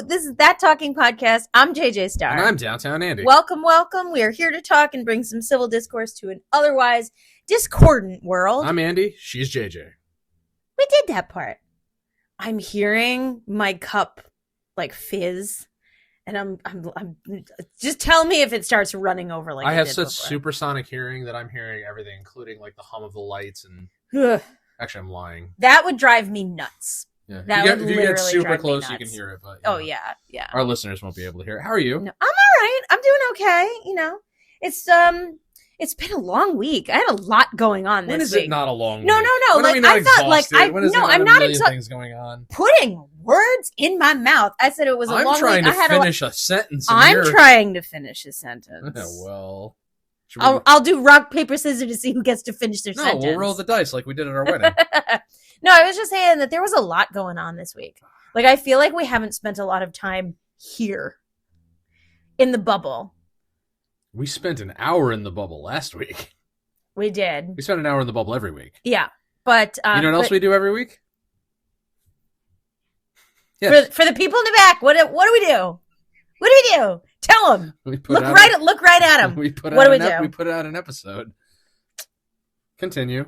This is That Talking Podcast. I'm JJ Starr. And I'm Downtown Andy. Welcome, welcome. We are here to talk and bring some civil discourse to an otherwise discordant world. I'm Andy. She's JJ. We did that part. I'm hearing my cup like fizz, and I'm just tell me if it starts running over like I have did such before. supersonic hearing that I'm hearing everything, including like the hum of the lights. And Ugh. actually, I'm lying. That would drive me nuts. Yeah, That if would you get literally super drive me close, you nuts. can hear it. But Oh yeah. our listeners won't be able to hear it. How are you? No, I'm all right. I'm doing okay. You know, it's been a long week. I had a lot going on When this is week. it not a long No, week? no. When are Like we not I thought, like exhausted? When is there I'm a not million things going on. putting words in my mouth. I said it was a long week. I'm trying to I had finish a sentence. I'm trying to finish a sentence. Well, I'll do rock paper scissors to see who gets to finish their sentence. we'll roll the dice like we did at our wedding. No, I was just saying that there was a lot going on this week. Like, I feel like we haven't spent a lot of time here in the bubble. We spent an hour in the bubble last week. We did. We spent an hour in the bubble every week. Yeah. But you know what else we do every week? Yes. For the people in the back, what do we do? What do we do? Tell them. Look right at them. We put what out do we do? We put out an episode. Continue.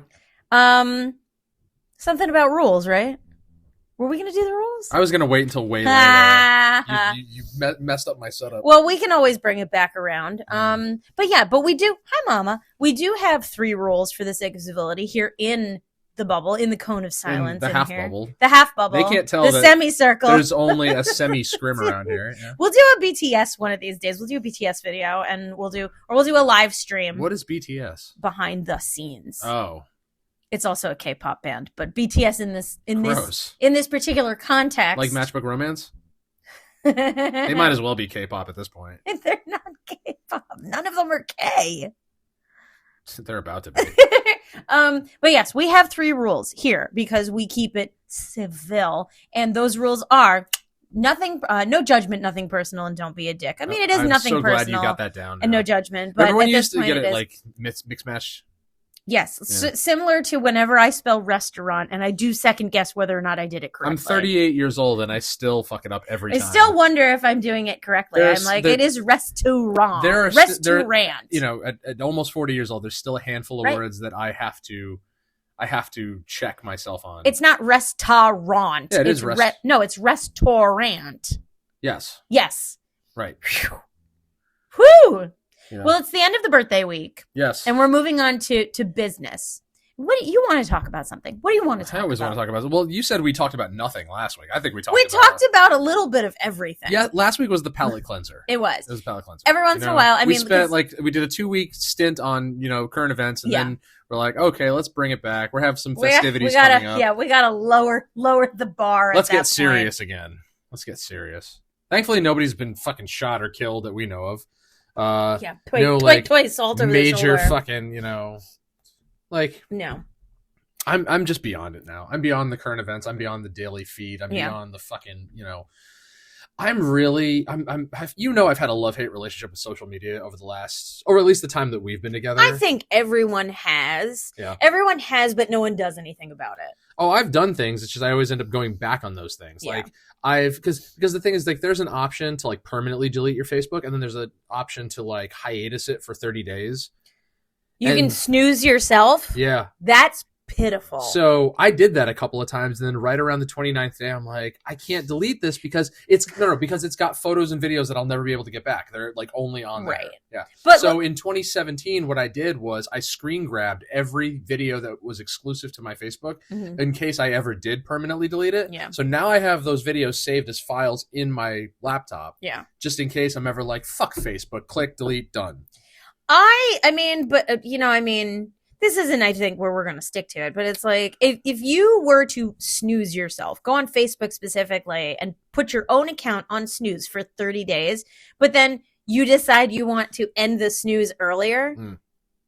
Something about rules, right? Were we going to do the rules? I was going to wait until way later. You messed up my setup. Well, we can always bring it back around. But we do. Hi, Mama. We do have 3 rules for the sake of civility here in the bubble, in the cone of silence. The half bubble. The half bubble. They can't tell the that semicircle. There's only a semi-scrim around here. Yeah. We'll do a BTS one of these days. We'll do a BTS video, and we'll do a live stream. What is BTS? Behind the scenes. Oh. It's also a K-pop band, but BTS Gross. in this particular context, like Matchbook Romance. They might as well be K-pop at this point. They're not K-pop. None of them are K. They're about to be. But yes, we have 3 rules here because we keep it civil, and those rules are nothing, no judgment, nothing personal, and don't be a dick. I mean, it is nothing so personal. Glad you got that down. And no judgment. But remember when at you this used to point get it it is, like mix match? Yes, Yeah. Similar to whenever I spell restaurant, and I do second guess whether or not I did it correctly. I'm 38 years old, and I still fuck it up every time. I still wonder if I'm doing it correctly. I'm like, it is restaurant. Restaurant. You know, at almost 40 years old, there's still a handful of words that I have to check myself on. It's not restaurant. Yeah, it's restaurant. Yes. Yes. Right. Whew. Yeah. Well, it's the end of the birthday week. Yes. And we're moving on to business. What do you want to talk about something? What do you want to talk about? I always want to talk about it. Well, you said we talked about nothing last week. I think we talked about a little bit of everything. Yeah, last week was the palate cleanser. It was. It was a palate cleanser. Every once in a while, we did a 2-week stint on, current events, and then we're like, okay, let's bring it back. We're having some festivities coming up. Yeah, we gotta lower the bar. Let's get serious again. Let's get serious. Thankfully, nobody's been fucking shot or killed that we know of. Salt over major the fucking, no. I'm just beyond it now. I'm beyond the current events. I'm beyond the daily feed. I'm beyond the fucking, I've had a love-hate relationship with social media over the last, or at least the time that we've been together. I think everyone has. Yeah. Everyone has, but no one does anything about it. Oh, I've done things. It's just I always end up going back on those things. Yeah. Like because the thing is, like, there's an option to like permanently delete your Facebook, and then there's an option to like hiatus it for 30 days. You can snooze yourself. Yeah. That's pitiful. So I did that a couple of times, and then right around the 29th day, I'm like, I can't delete this because it's got photos and videos that I'll never be able to get back. They're like only on there. Right. Yeah. But in 2017, what I did was I screen grabbed every video that was exclusive to my Facebook in case I ever did permanently delete it. Yeah. So now I have those videos saved as files in my laptop. Yeah. Just in case I'm ever like, fuck Facebook, click, delete, done. This isn't, I think, where we're going to stick to it, but it's like, if you were to snooze yourself, go on Facebook specifically and put your own account on snooze for 30 days, but then you decide you want to end the snooze earlier,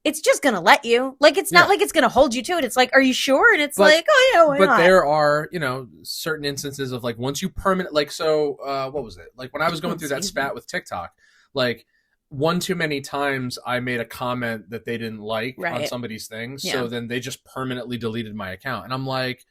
it's just going to let you. Like, it's not like it's going to hold you to it. It's like, are you sure? And it's why not? But there are, certain instances of like, once you what was it? Like when I was going through that spat with TikTok, like, one too many times I made a comment that they didn't like on somebody's thing. Yeah. So then they just permanently deleted my account. And I'm like,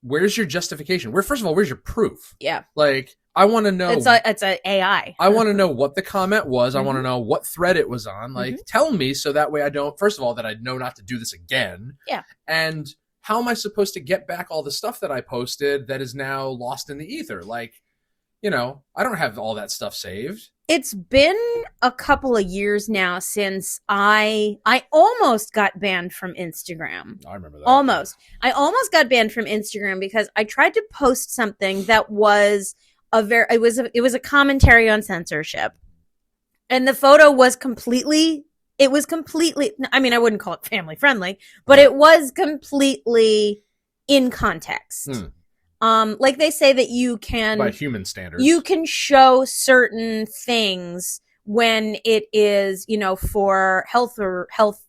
where's your justification? First of all, where's your proof? Yeah. Like, I want to know. It's a AI. I want to know what the comment was. I want to know what thread it was on. Like, tell me so that way I don't, first of all, that I know not to do this again. Yeah. And how am I supposed to get back all the stuff that I posted that is now lost in the ether? Like, you know, I don't have all that stuff saved. It's been a couple of years now since I almost got banned from Instagram. I remember that. Almost. I almost got banned from Instagram because I tried to post something that was it was a commentary on censorship. And the photo was completely, I mean, I wouldn't call it family friendly, but it was completely in context. Like they say that you can, by human standards, you can show certain things when it is, you know, for health,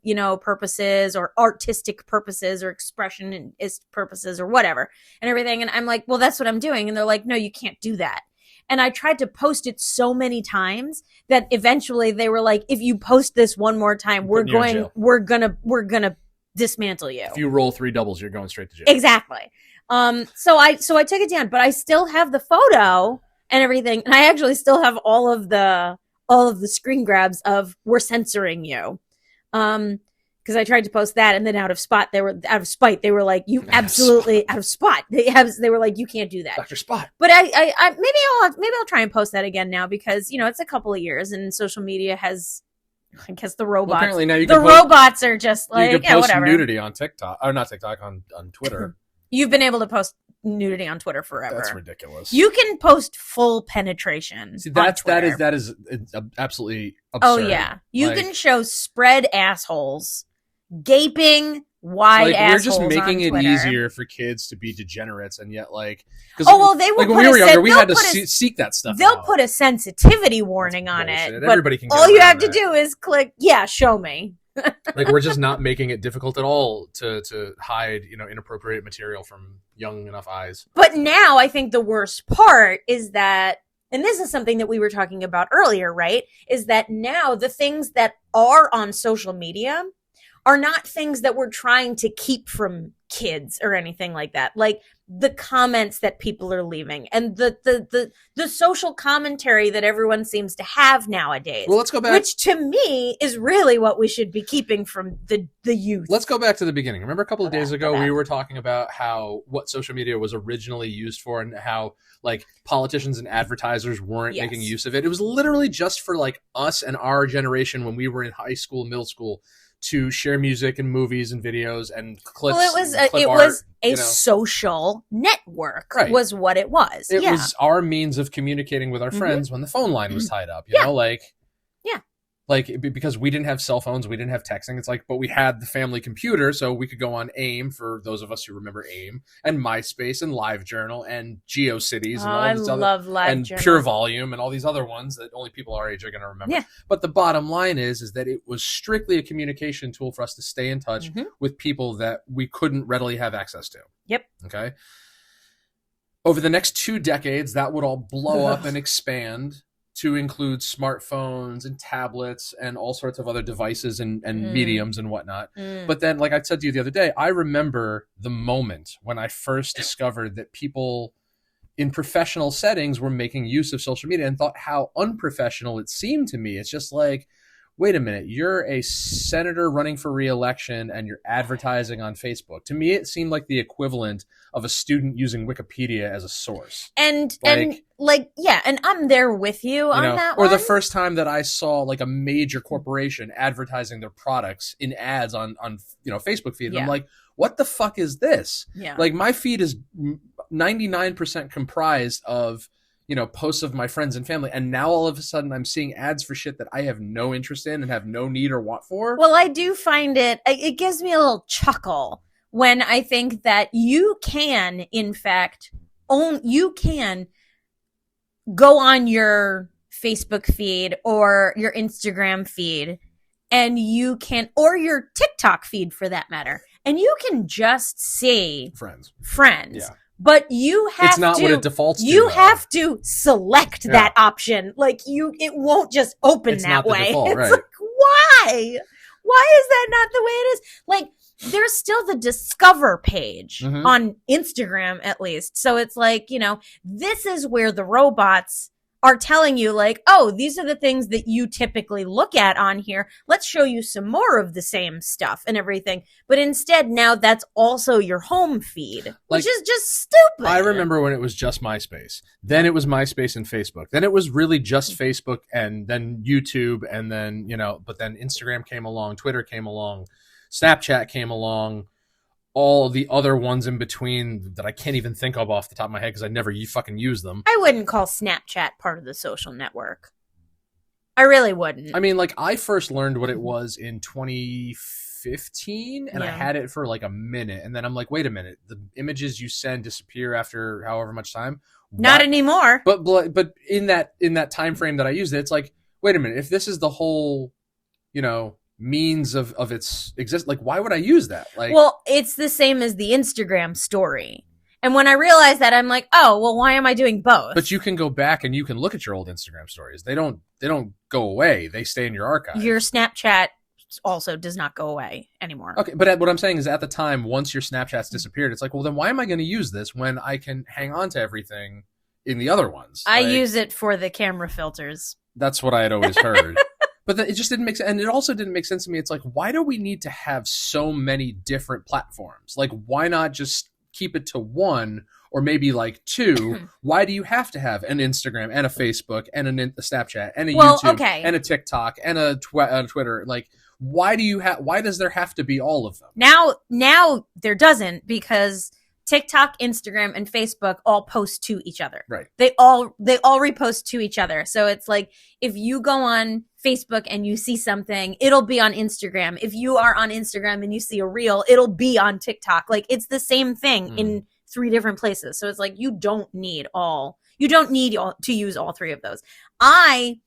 you know, purposes or artistic purposes or expressionist purposes or whatever and everything. And I'm like, well, that's what I'm doing. And they're like, no, you can't do that. And I tried to post it so many times that eventually they were like, if you post this one more time, we're gonna dismantle you. If you roll 3 doubles, you're going straight to jail. Exactly. So I took it down, but I still have the photo and everything, and I actually still have all of the screen grabs of "we're censoring you," because I tried to post that, and then out of spite they were like, "You absolutely out of spot." They were like, "You can't do that, Dr. Spot." But maybe I'll try and post that again now because, you know, it's a couple of years and social media has. I guess the robots. Well, apparently now robots are just like, you can post whatever. Nudity on TikTok, or not TikTok, on Twitter. You've been able to post nudity on Twitter forever. That's ridiculous. You can post full penetration. See, that is absolutely absurd. Oh yeah, you can show spread assholes, gaping wide assholes. We're just making it Twitter. Easier for kids to be degenerates, and yet they will. Like when we were younger, we had to seek that stuff. They'll put a sensitivity warning on it. But everybody can. All you have to do is click. Yeah, show me. Like, we're just not making it difficult at all to hide, you know, inappropriate material from young enough eyes. But now I think the worst part is that, and this is something that we were talking about earlier, right? Is that now the things that are on social media are not things that we're trying to keep from kids or anything like that. Like the comments that people are leaving and the social commentary that everyone seems to have nowadays. Well, let's go back. Which to me is really what we should be keeping from the youth. Let's go back to the beginning. Remember a couple of days ago, we were talking about what social media was originally used for and how like politicians and advertisers weren't making use of it. It was literally just for like us and our generation when we were in high school, middle school, to share music and movies and videos and clips. Well, it was a social network, was what it was. It was our means of communicating with our friends when the phone line was tied up. You know, because we didn't have cell phones, we didn't have texting. It's like, but we had the family computer, so we could go on AIM, for those of us who remember AIM, and MySpace and LiveJournal and GeoCities and all these and Pure Volume and all these other ones that only people our age are going to remember. Yeah. But the bottom line is that it was strictly a communication tool for us to stay in touch with people that we couldn't readily have access to. Yep. Okay. Over the next 2 decades, that would all blow up and expand to include smartphones and tablets and all sorts of other devices and mediums and whatnot. But then, like I said to you the other day, I remember the moment when I first discovered that people in professional settings were making use of social media and thought how unprofessional it seemed to me. It's just like, wait a minute, you're a senator running for re-election and you're advertising on Facebook. To me, it seemed like the equivalent of a student using Wikipedia as a source. And I'm there with you on that or one. the first time that I saw like a major corporation advertising their products in ads on Facebook feed. I'm like, what the fuck is this? Yeah. Like, my feed is 99% comprised of posts of my friends and family. And now all of a sudden I'm seeing ads for shit that I have no interest in and have no need or want for. Well, I do find it gives me a little chuckle when I think that you can, in fact, you can go on your Facebook feed or your Instagram feed and you can, or your TikTok feed for that matter, and you can just see friends. Yeah. But you have it's not what it defaults to. You have to select that option. Like it won't just open it's that not way. The default, it's right. like, why? Why is that not the way it is? Like, there's still the discover page on Instagram, at least. So it's like, you know, this is where the robots are telling you, like, oh, these are the things that you typically look at on here. Let's show you some more of the same stuff and everything. But instead, now that's also your home feed, which is just stupid. I remember when it was just MySpace. Then it was MySpace and Facebook. Then it was really just Facebook and then YouTube. And then, you know, but then Instagram came along, Twitter came along, Snapchat came along. All the other ones in between that I can't even think of off the top of my head because I never fucking use them. I wouldn't call Snapchat part of the social network. I really wouldn't. I mean, like, I first learned what it was in 2015, and I had it for like a minute, and then I'm like, wait a minute, the images you send disappear after however much time? Not anymore. But in that time frame that I used it, it's like, wait a minute, if this is the whole, you know, means of its exist, like, why would I use that? Like, well, it's the same as the Instagram story. And when I realized that, I'm like, oh, well, why am I doing both? But you can go back and you can look at your old Instagram stories. They don't go away. They stay in your archive. Your Snapchat also does not go away anymore. Okay, but what I'm saying is, at the time, once your Snapchat's disappeared, it's like, well, then why am I going to use this when I can hang on to everything in the other ones? I use it for the camera filters. That's what I had always heard. But it just didn't make sense. And it also didn't make sense to me. It's like, why do we need to have so many different platforms? Like, why not just keep it to one or maybe like two? Why do you have to have an Instagram and a Facebook and a Snapchat and a YouTube and a TikTok and a Twitter? Like, why does there have to be all of them? Now there doesn't, because TikTok, Instagram, and Facebook all post to each other. Right. They all repost to each other. So it's like, if you go on Facebook and you see something, it'll be on Instagram. If you are on Instagram and you see a reel, it'll be on TikTok. Like, it's the same thing in 3 different places. So it's like, you don't need to use all 3 of those. I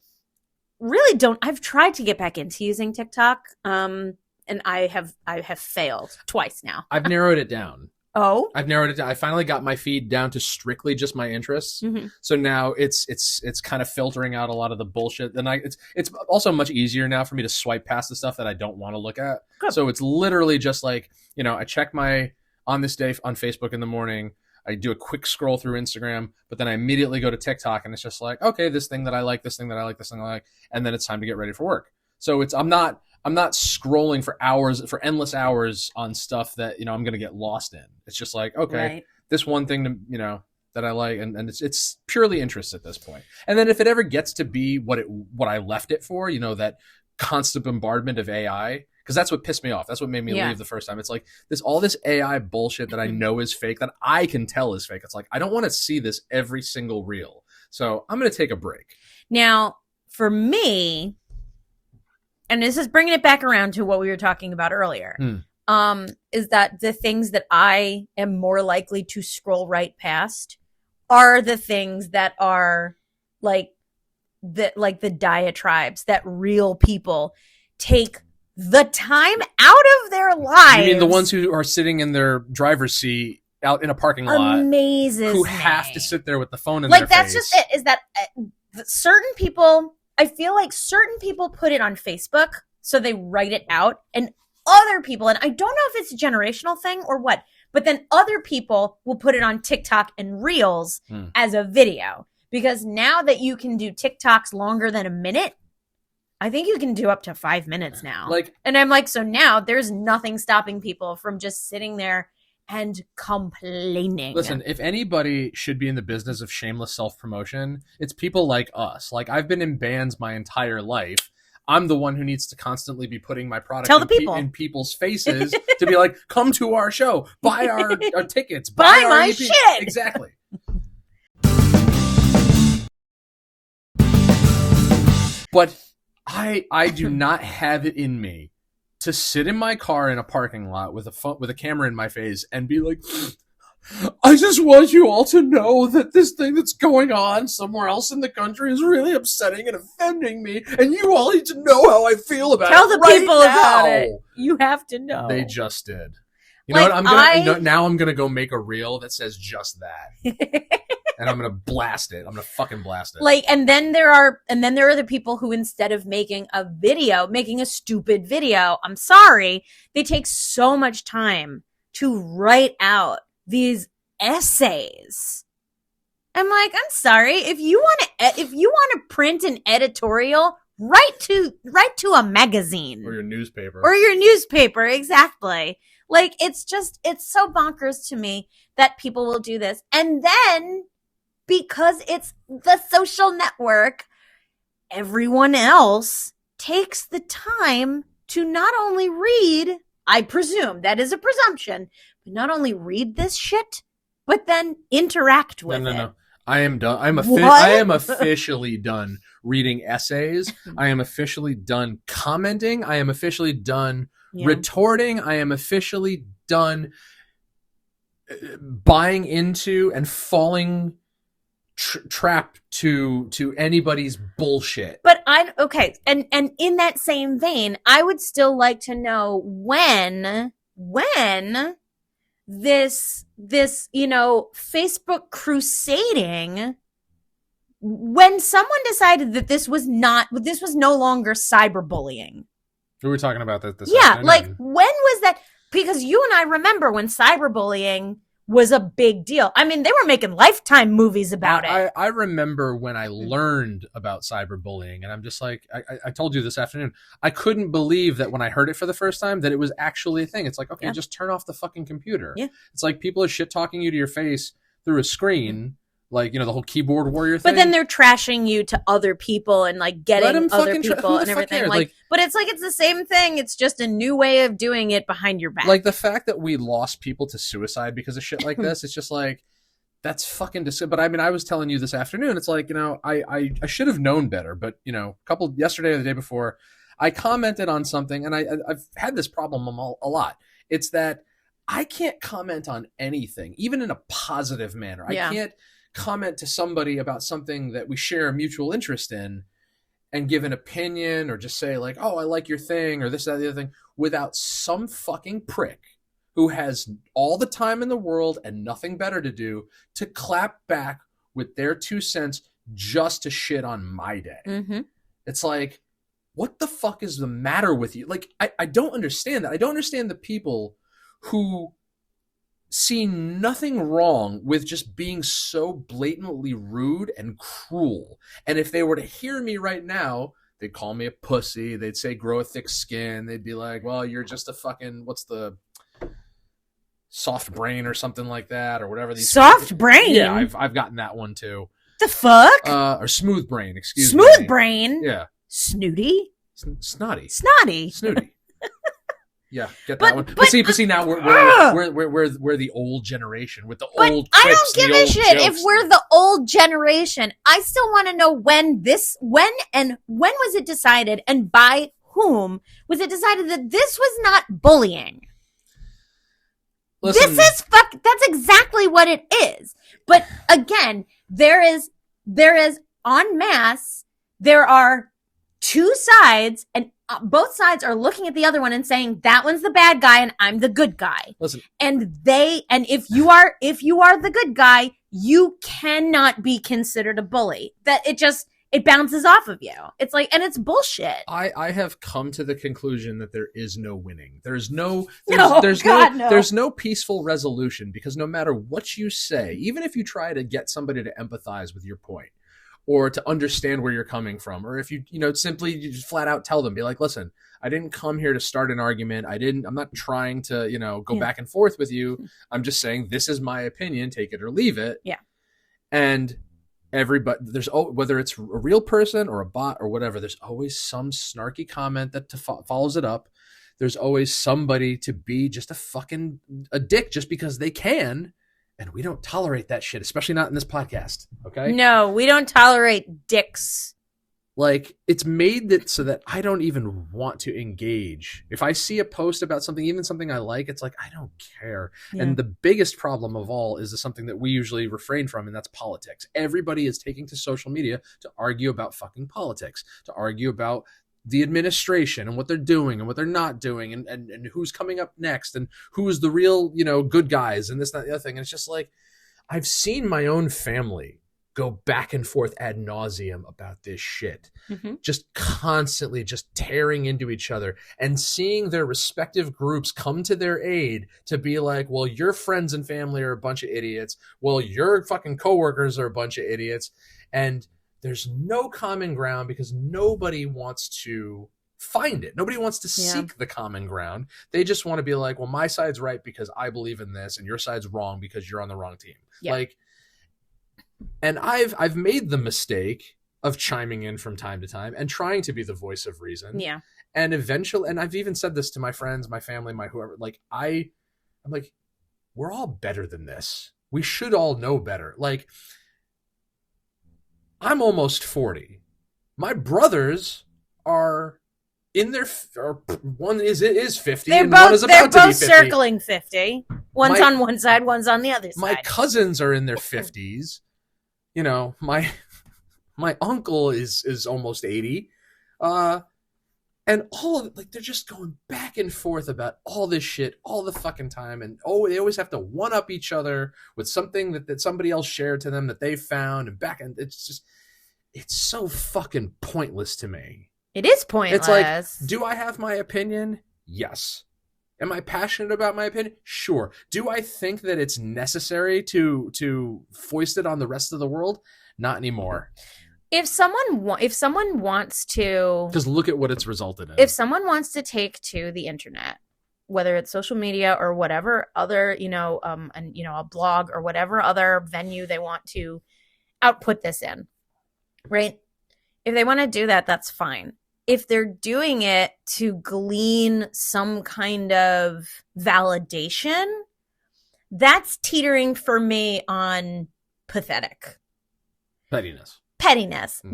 really don't. I've tried to get back into using TikTok, and I have failed twice now. I've narrowed it down. Oh, I've narrowed it down. I finally got my feed down to strictly just my interests. So now it's kind of filtering out a lot of the bullshit. And it's also much easier now for me to swipe past the stuff that I don't want to look at. Good. So it's literally just like, you know, I check my on this day on Facebook in the morning. I do a quick scroll through Instagram, but then I immediately go to TikTok, and it's just like, okay, this thing that I like, this thing that I like, this thing I like, and then it's time to get ready for work. So I'm not scrolling for endless hours on stuff that, you know, I'm going to get lost in. It's just like, okay, this one thing to, you know, that I like, and it's purely interest at this point. And then if it ever gets to be what I left it for, you know, that constant bombardment of AI, because that's what pissed me off. That's what made me leave the first time. It's like all this AI bullshit that I know is fake, that I can tell is fake. It's like, I don't want to see this every single reel. So I'm going to take a break. Now, for me, and this is bringing it back around to what we were talking about earlier, is that the things that I am more likely to scroll right past are the things that are like the diatribes that real people take the time out of their lives. You mean the ones who are sitting in their driver's seat out in a parking lot? Amazes who me. have to sit there with the phone in their face. Like, that's just it, is that certain people, I feel like certain people put it on Facebook, so they write it out, and other people, and I don't know if it's a generational thing or what, but then other people will put it on TikTok and Reels as a video. Because now that you can do TikToks longer than a minute, I think you can do up to 5 minutes now. And I'm like, so now there's nothing stopping people from just sitting there and complaining. Listen, if anybody should be in the business of shameless self-promotion, it's people like us. Like, I've been in bands my entire life. I'm the one who needs to constantly be putting my product in people's faces to be like, come to our show, buy our tickets, buy my EP. Shit. Exactly. But I do not have it in me to sit in my car in a parking lot with a camera in my face and be like, I just want you all to know that this thing that's going on somewhere else in the country is really upsetting and offending me, and you all need to know how I feel about it. Tell the people about it. You have to know. They just did. You know what? I'm gonna go make a reel that says just that. and I'm gonna blast it. I'm gonna fucking blast it. Like, and then there are the people who, instead of making a stupid video, I'm sorry, they take so much time to write out these essays. I'm like, I'm sorry, if you want to print an editorial, write to a magazine or your newspaper, exactly. Like, it's so bonkers to me that people will do this. And then, because it's the social network, everyone else takes the time to not only read, I presume, that is a presumption, but not only read this shit, but then interact with it. No. I am done. I am officially done reading essays. I am officially done commenting. I am officially done retorting. I am officially done buying into and falling trapped to anybody's bullshit. But and in that same vein, I would still like to know when this Facebook crusading, when someone decided that this was no longer cyberbullying. We were talking about that this afternoon. Like, when was that? Because you and I remember when cyberbullying was a big deal. I mean, they were making Lifetime movies about it. I remember when I learned about cyberbullying, and I'm just like, I told you this afternoon, I couldn't believe that when I heard it for the first time that it was actually a thing. It's like, okay, just turn off the fucking computer. Yeah. It's like people are shit talking you to your face through a screen. Like, the whole keyboard warrior thing. But then they're trashing you to other people and, like, getting other people and everything. Like, but it's like, it's the same thing. It's just a new way of doing it behind your back. Like, the fact that we lost people to suicide because of shit like this, it's just like, that's fucking disgusting. But I mean, I was telling you this afternoon, it's like, I should have known better. But, yesterday or the day before, I commented on something, and I've had this problem a lot. It's that I can't comment on anything, even in a positive manner. I can't comment to somebody about something that we share a mutual interest in and give an opinion or just say like, oh, I like your thing or this, that, the other thing, without some fucking prick who has all the time in the world and nothing better to do to clap back with their 2 cents just to shit on my day. Mm-hmm. It's like, what the fuck is the matter with you? Like, I don't understand that. I don't understand the people who see nothing wrong with just being so blatantly rude and cruel. And if they were to hear me right now, they'd call me a pussy. They'd say, grow a thick skin. They'd be like, well, you're just a fucking, what's the soft brain or something like that, or whatever. These soft brain? Yeah, I've gotten that one too. The fuck? Or smooth brain, excuse me. Smooth brain? Yeah. Snooty? Snotty. Snooty. Yeah, get that one. But see, now we're the old generation with the old. I don't give a shit if we're the old generation. I still want to know when was it decided, and by whom was it decided that this was not bullying? Listen, that's exactly what it is. But again, there is en masse. There are 2 sides, and both sides are looking at the other one and saying that one's the bad guy and I'm the good guy. Listen, and if you are the good guy, you cannot be considered a bully. That it bounces off of you. It's like, and it's bullshit. I have come to the conclusion that there is no winning. There's no peaceful resolution, because no matter what you say, even if you try to get somebody to empathize with your point, or to understand where you're coming from, or if you simply just flat out tell them, be like, listen, I didn't come here to start an argument. I'm not trying to, go back and forth with you. I'm just saying, this is my opinion, take it or leave it. Yeah. And everybody, whether it's a real person or a bot or whatever, there's always some snarky comment that follows it up. There's always somebody to be just a dick just because they can. And we don't tolerate that shit, especially not in this podcast, okay? No, we don't tolerate dicks. Like, it's made that so that I don't even want to engage. If I see a post about something, even something I like, it's like, I don't care. Yeah. And the biggest problem of all is something that we usually refrain from, and that's politics. Everybody is taking to social media to argue about fucking politics, to argue about the administration and what they're doing and what they're not doing, and who's coming up next and who's the real, good guys and this, that, the other thing. And it's just like, I've seen my own family go back and forth ad nauseum about this shit. Mm-hmm. Just constantly just tearing into each other and seeing their respective groups come to their aid to be like, well, your friends and family are a bunch of idiots. Well, your fucking coworkers are a bunch of idiots. And there's no common ground because nobody wants to find it. Nobody wants to seek the common ground. They just want to be like, well, my side's right because I believe in this and your side's wrong because you're on the wrong team. Yeah. Like, and I've made the mistake of chiming in from time to time and trying to be the voice of reason. Yeah. And eventually, and I've even said this to my friends, my family, my whoever, like I'm like, we're all better than this. We should all know better. Like, I'm almost 40. My brothers are in their, or one is 50 they're and both, one is about to be 50. They're both circling 50. One's on one side, one's on the other side. My cousins are in their 50s. You know, my uncle is almost 80. And all of it, like, they're just going back and forth about all this shit all the fucking time. And they always have to one up each other with something that somebody else shared to them that they found and it's so fucking pointless to me. It is pointless. It's like, do I have my opinion? Yes. Am I passionate about my opinion? Sure. Do I think that it's necessary to foist it on the rest of the world? Not anymore. If someone wants to, because look at what it's resulted in. If someone wants to take to the internet, whether it's social media or whatever other, a blog or whatever other venue they want to output this in, right? If they want to do that, that's fine. If they're doing it to glean some kind of validation, that's teetering for me on pathetic. Pettiness.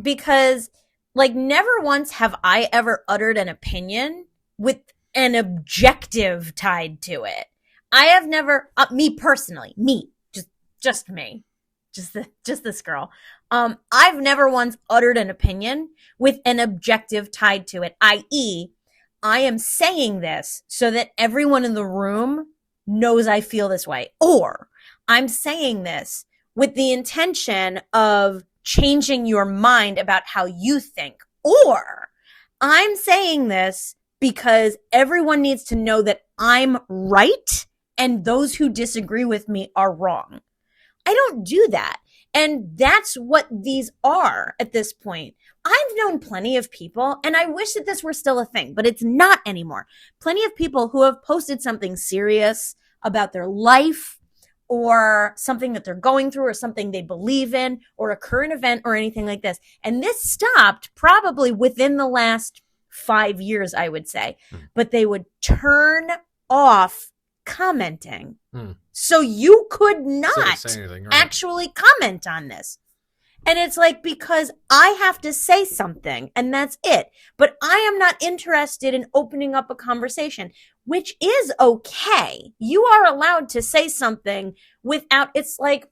Because, like, never once have I ever uttered an opinion with an objective tied to it. I have never, me personally, just me, just this girl. I've never once uttered an opinion with an objective tied to it, i.e., I am saying this so that everyone in the room knows I feel this way. Or I'm saying this with the intention of changing your mind about how you think. Or I'm saying this because everyone needs to know that I'm right and those who disagree with me are wrong. I don't do that. And that's what these are at this point. I've known plenty of people, and I wish that this were still a thing, but it's not anymore. Plenty of people who have posted something serious about their life or something that they're going through or something they believe in or a current event or anything like this. And this stopped probably within the last 5 years, I would say. But they would turn off commenting. So you could not say anything, right? Actually comment on this. And it's like, because I have to say something and that's it. But I am not interested in opening up a conversation, which is okay. You are allowed to say something without, it's like,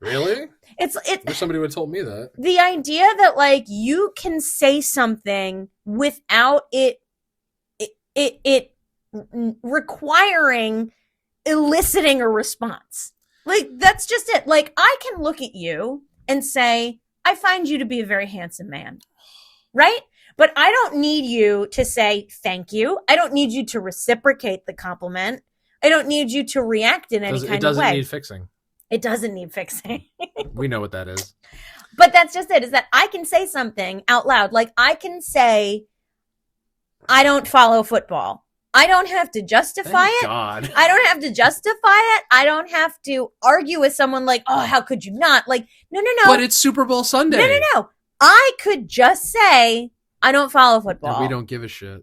really? It's wish somebody would have told me that. The idea that, like, you can say something without it requiring eliciting a response. Like, that's just it. Like, I can look at you and say, I find you to be a very handsome man. Right? But I don't need you to say thank you. I don't need you to reciprocate the compliment. I don't need you to react in any kind of way. It doesn't need fixing. It doesn't need fixing. We know what that is. But that's just it, is that I can say something out loud. Like, I can say, I don't follow football. I don't have to justify it. God. I don't have to justify it. I don't have to argue with someone like, oh, how could you not? Like, no. But it's Super Bowl Sunday. No. I could just say, I don't follow football. And we don't give a shit.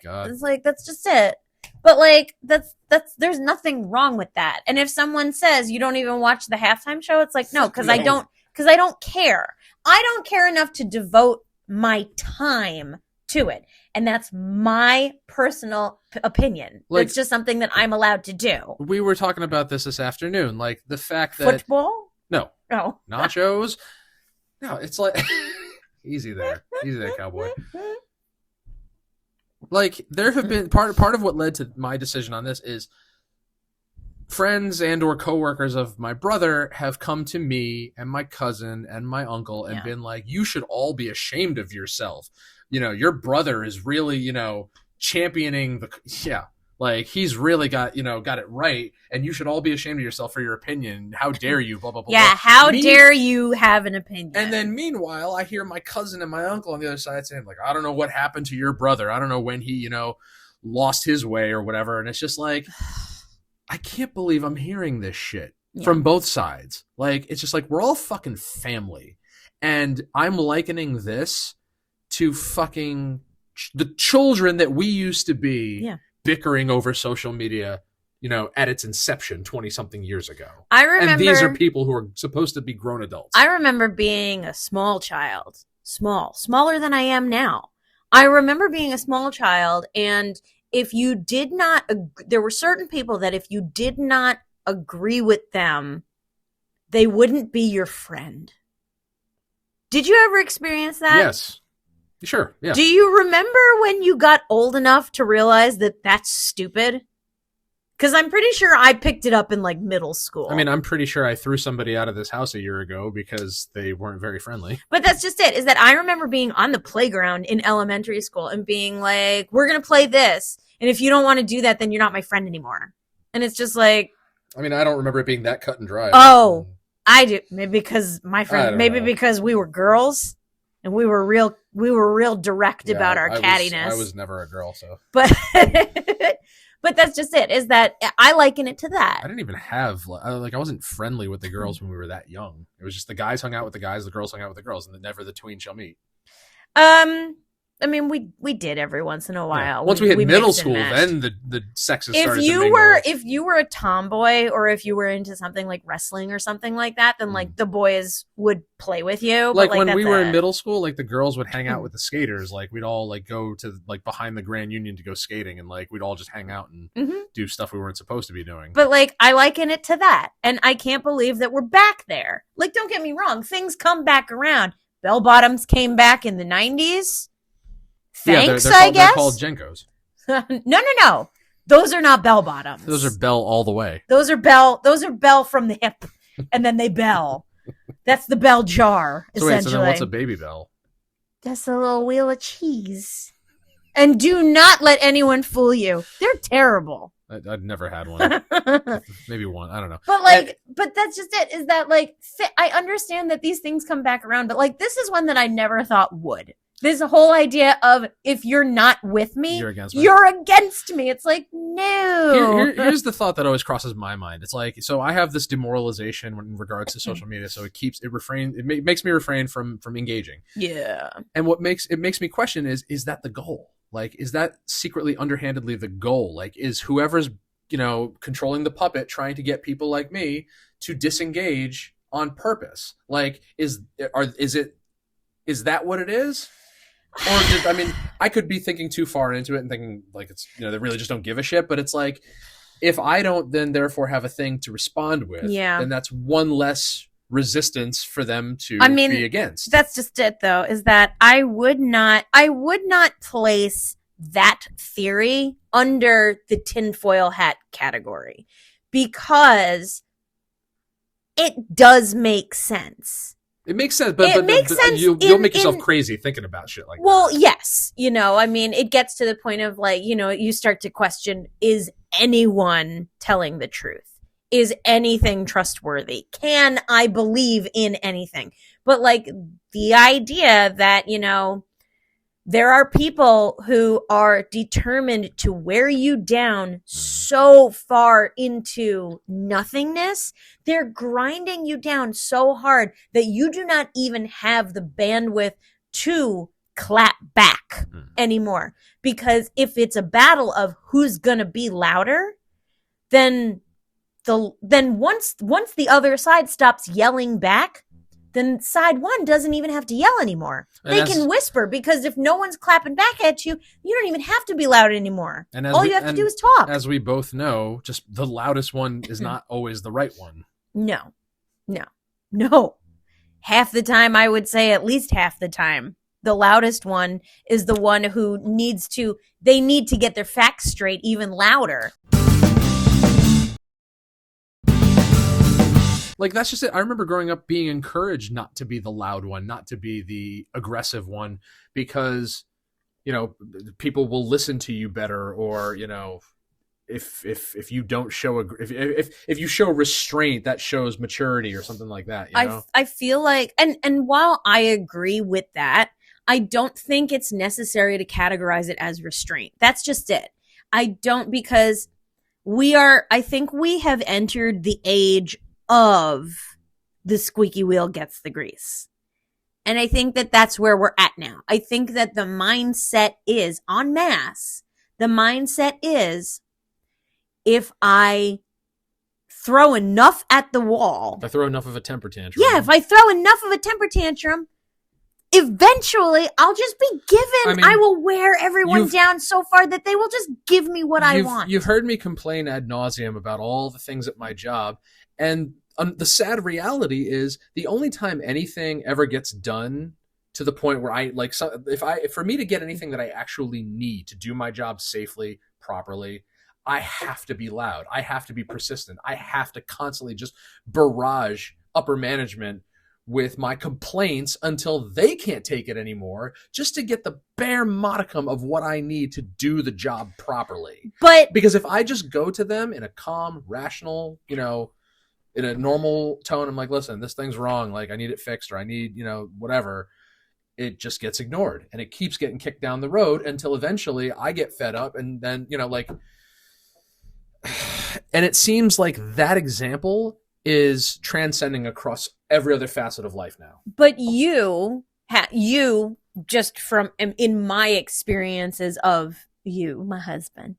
It's like, that's just it. But, like, that's there's nothing wrong with that. And if someone says you don't even watch the halftime show, it's like, no, because I don't care. I don't care enough to devote my time to it. And that's my personal opinion. Like, it's just something that I'm allowed to do. We were talking about this afternoon. Like, the fact that... Football? No. Oh. Nachos? No, it's like... Easy there, cowboy. Like, there have been... Part of what led to my decision on this is friends and or coworkers of my brother have come to me and my cousin and my uncle and been like, you should all be ashamed of yourself. Your brother is really, championing like he's really got it right, and you should all be ashamed of yourself for your opinion. How dare you, blah, blah, blah. Yeah, how dare you have an opinion? And then meanwhile, I hear my cousin and my uncle on the other side saying, like, I don't know what happened to your brother. I don't know when he, lost his way or whatever. And it's just like, I can't believe I'm hearing this shit from both sides. Like, it's just like, we're all fucking family. And I'm likening this to fucking the children that we used to be bickering over social media, at its inception 20-something years ago. I remember. And these are people who are supposed to be grown adults. I remember being a small child. Smaller than I am now. I remember being a small child, and if you did not, there were certain people that if you did not agree with them, they wouldn't be your friend. Did you ever experience that? Yes. Sure, yeah. Do you remember when you got old enough to realize that that's stupid? Because I'm pretty sure I picked it up in, like, middle school. I mean, I'm pretty sure I threw somebody out of this house a year ago because they weren't very friendly. But that's just it, is that I remember being on the playground in elementary school and being like, we're going to play this. And if you don't want to do that, then you're not my friend anymore. And it's just like... I mean, I don't remember it being that cut and dry. Oh, I do. Maybe because because we were girls and we were real direct about our cattiness. I was never a girl, so... But... But that's just it, is that I liken it to that. I didn't even have, I wasn't friendly with the girls when we were that young. It was just the guys hung out with the guys, the girls hung out with the girls, and never the tween shall meet. I mean, we did every once in a while. Yeah. Once we hit middle school, then the sexes started to mingle. If you were a tomboy, or if you were into something like wrestling or something like that, then like the boys would play with you. Like when we were in middle school, like the girls would hang out with the skaters. Like we'd all like go to like behind the Grand Union to go skating, and like we'd all just hang out and do stuff we weren't supposed to be doing. But like I liken it to that, and I can't believe that we're back there. Like, don't get me wrong, things come back around. Bell bottoms came back in the 90s. Thanks, I guess. They're called Jenkos. No. Those are not bell bottoms. Those are bell all the way. Those are bell from the hip, and then they bell. That's the bell jar, essentially. So then what's a baby bell? That's a little wheel of cheese. And do not let anyone fool you. They're terrible. I've never had one. Maybe one. I don't know. But that's just it, is that like, I understand that these things come back around, but like, this is one that I never thought would. This whole idea of, if you're not with me, you're against me. It's like, no. Here's the thought that always crosses my mind. It's like, so I have this demoralization in regards to social media, so it makes me refrain from engaging. Yeah. And what makes me question is that the goal? Like, is that secretly, underhandedly the goal? Like, is whoever's, controlling the puppet trying to get people like me to disengage on purpose? Like, is that what it is? Or I could be thinking too far into it and thinking like it's, they really just don't give a shit. But it's like, if I don't then therefore have a thing to respond with, then that's one less resistance for them to be against. That's just it, though, is that I would not place that theory under the tinfoil hat category, because it does make sense. It makes sense, but you'll make yourself crazy thinking about shit like that. Well, yes. It gets to the point of like, you start to question, is anyone telling the truth? Is anything trustworthy? Can I believe in anything? But like the idea that, there are people who are determined to wear you down so far into nothingness. They're grinding you down so hard that you do not even have the bandwidth to clap back anymore. Because if it's a battle of who's gonna be louder, then once the other side stops yelling back, then side one doesn't even have to yell anymore. They can whisper, because if no one's clapping back at you, you don't even have to be loud anymore. And all you have to do is talk. As we both know, just the loudest one is not always the right one. No. Half the time, I would say at least half the time, the loudest one is the one who need to get their facts straight even louder. like, that's just it. I remember growing up being encouraged not to be the loud one, not to be the aggressive one, because, you know, people will listen to you better, or, you know, if you don't show if you show restraint, that shows maturity or something like that. You know? I feel like, and while I agree with that, I don't think it's necessary to categorize it as restraint. That's just it. I don't, because I think we have entered the age of the squeaky wheel gets the grease. And I think that that's where we're at now. I think that the mindset is, en masse, the mindset is, if I throw enough at the wall. If I throw enough of a temper tantrum. Yeah, if I throw enough of a temper tantrum, eventually I'll just be given. I will wear everyone down so far that they will just give me what I want. You've heard me complain ad nauseum about all the things at my job. And the sad reality is, the only time anything ever gets done to the point where for me to get anything that I actually need to do my job safely, properly, I have to be loud. I have to be persistent. I have to constantly just barrage upper management with my complaints until they can't take it anymore, just to get the bare modicum of what I need to do the job properly. But because if I just go to them in a calm, rational, you know, in a normal tone, I'm like, listen, this thing's wrong. Like, I need it fixed, or I need, you know, whatever. It just gets ignored, and it keeps getting kicked down the road until eventually I get fed up, and then, you know, like, and it seems like that example is transcending across every other facet of life now. But you just from in my experiences of you, my husband,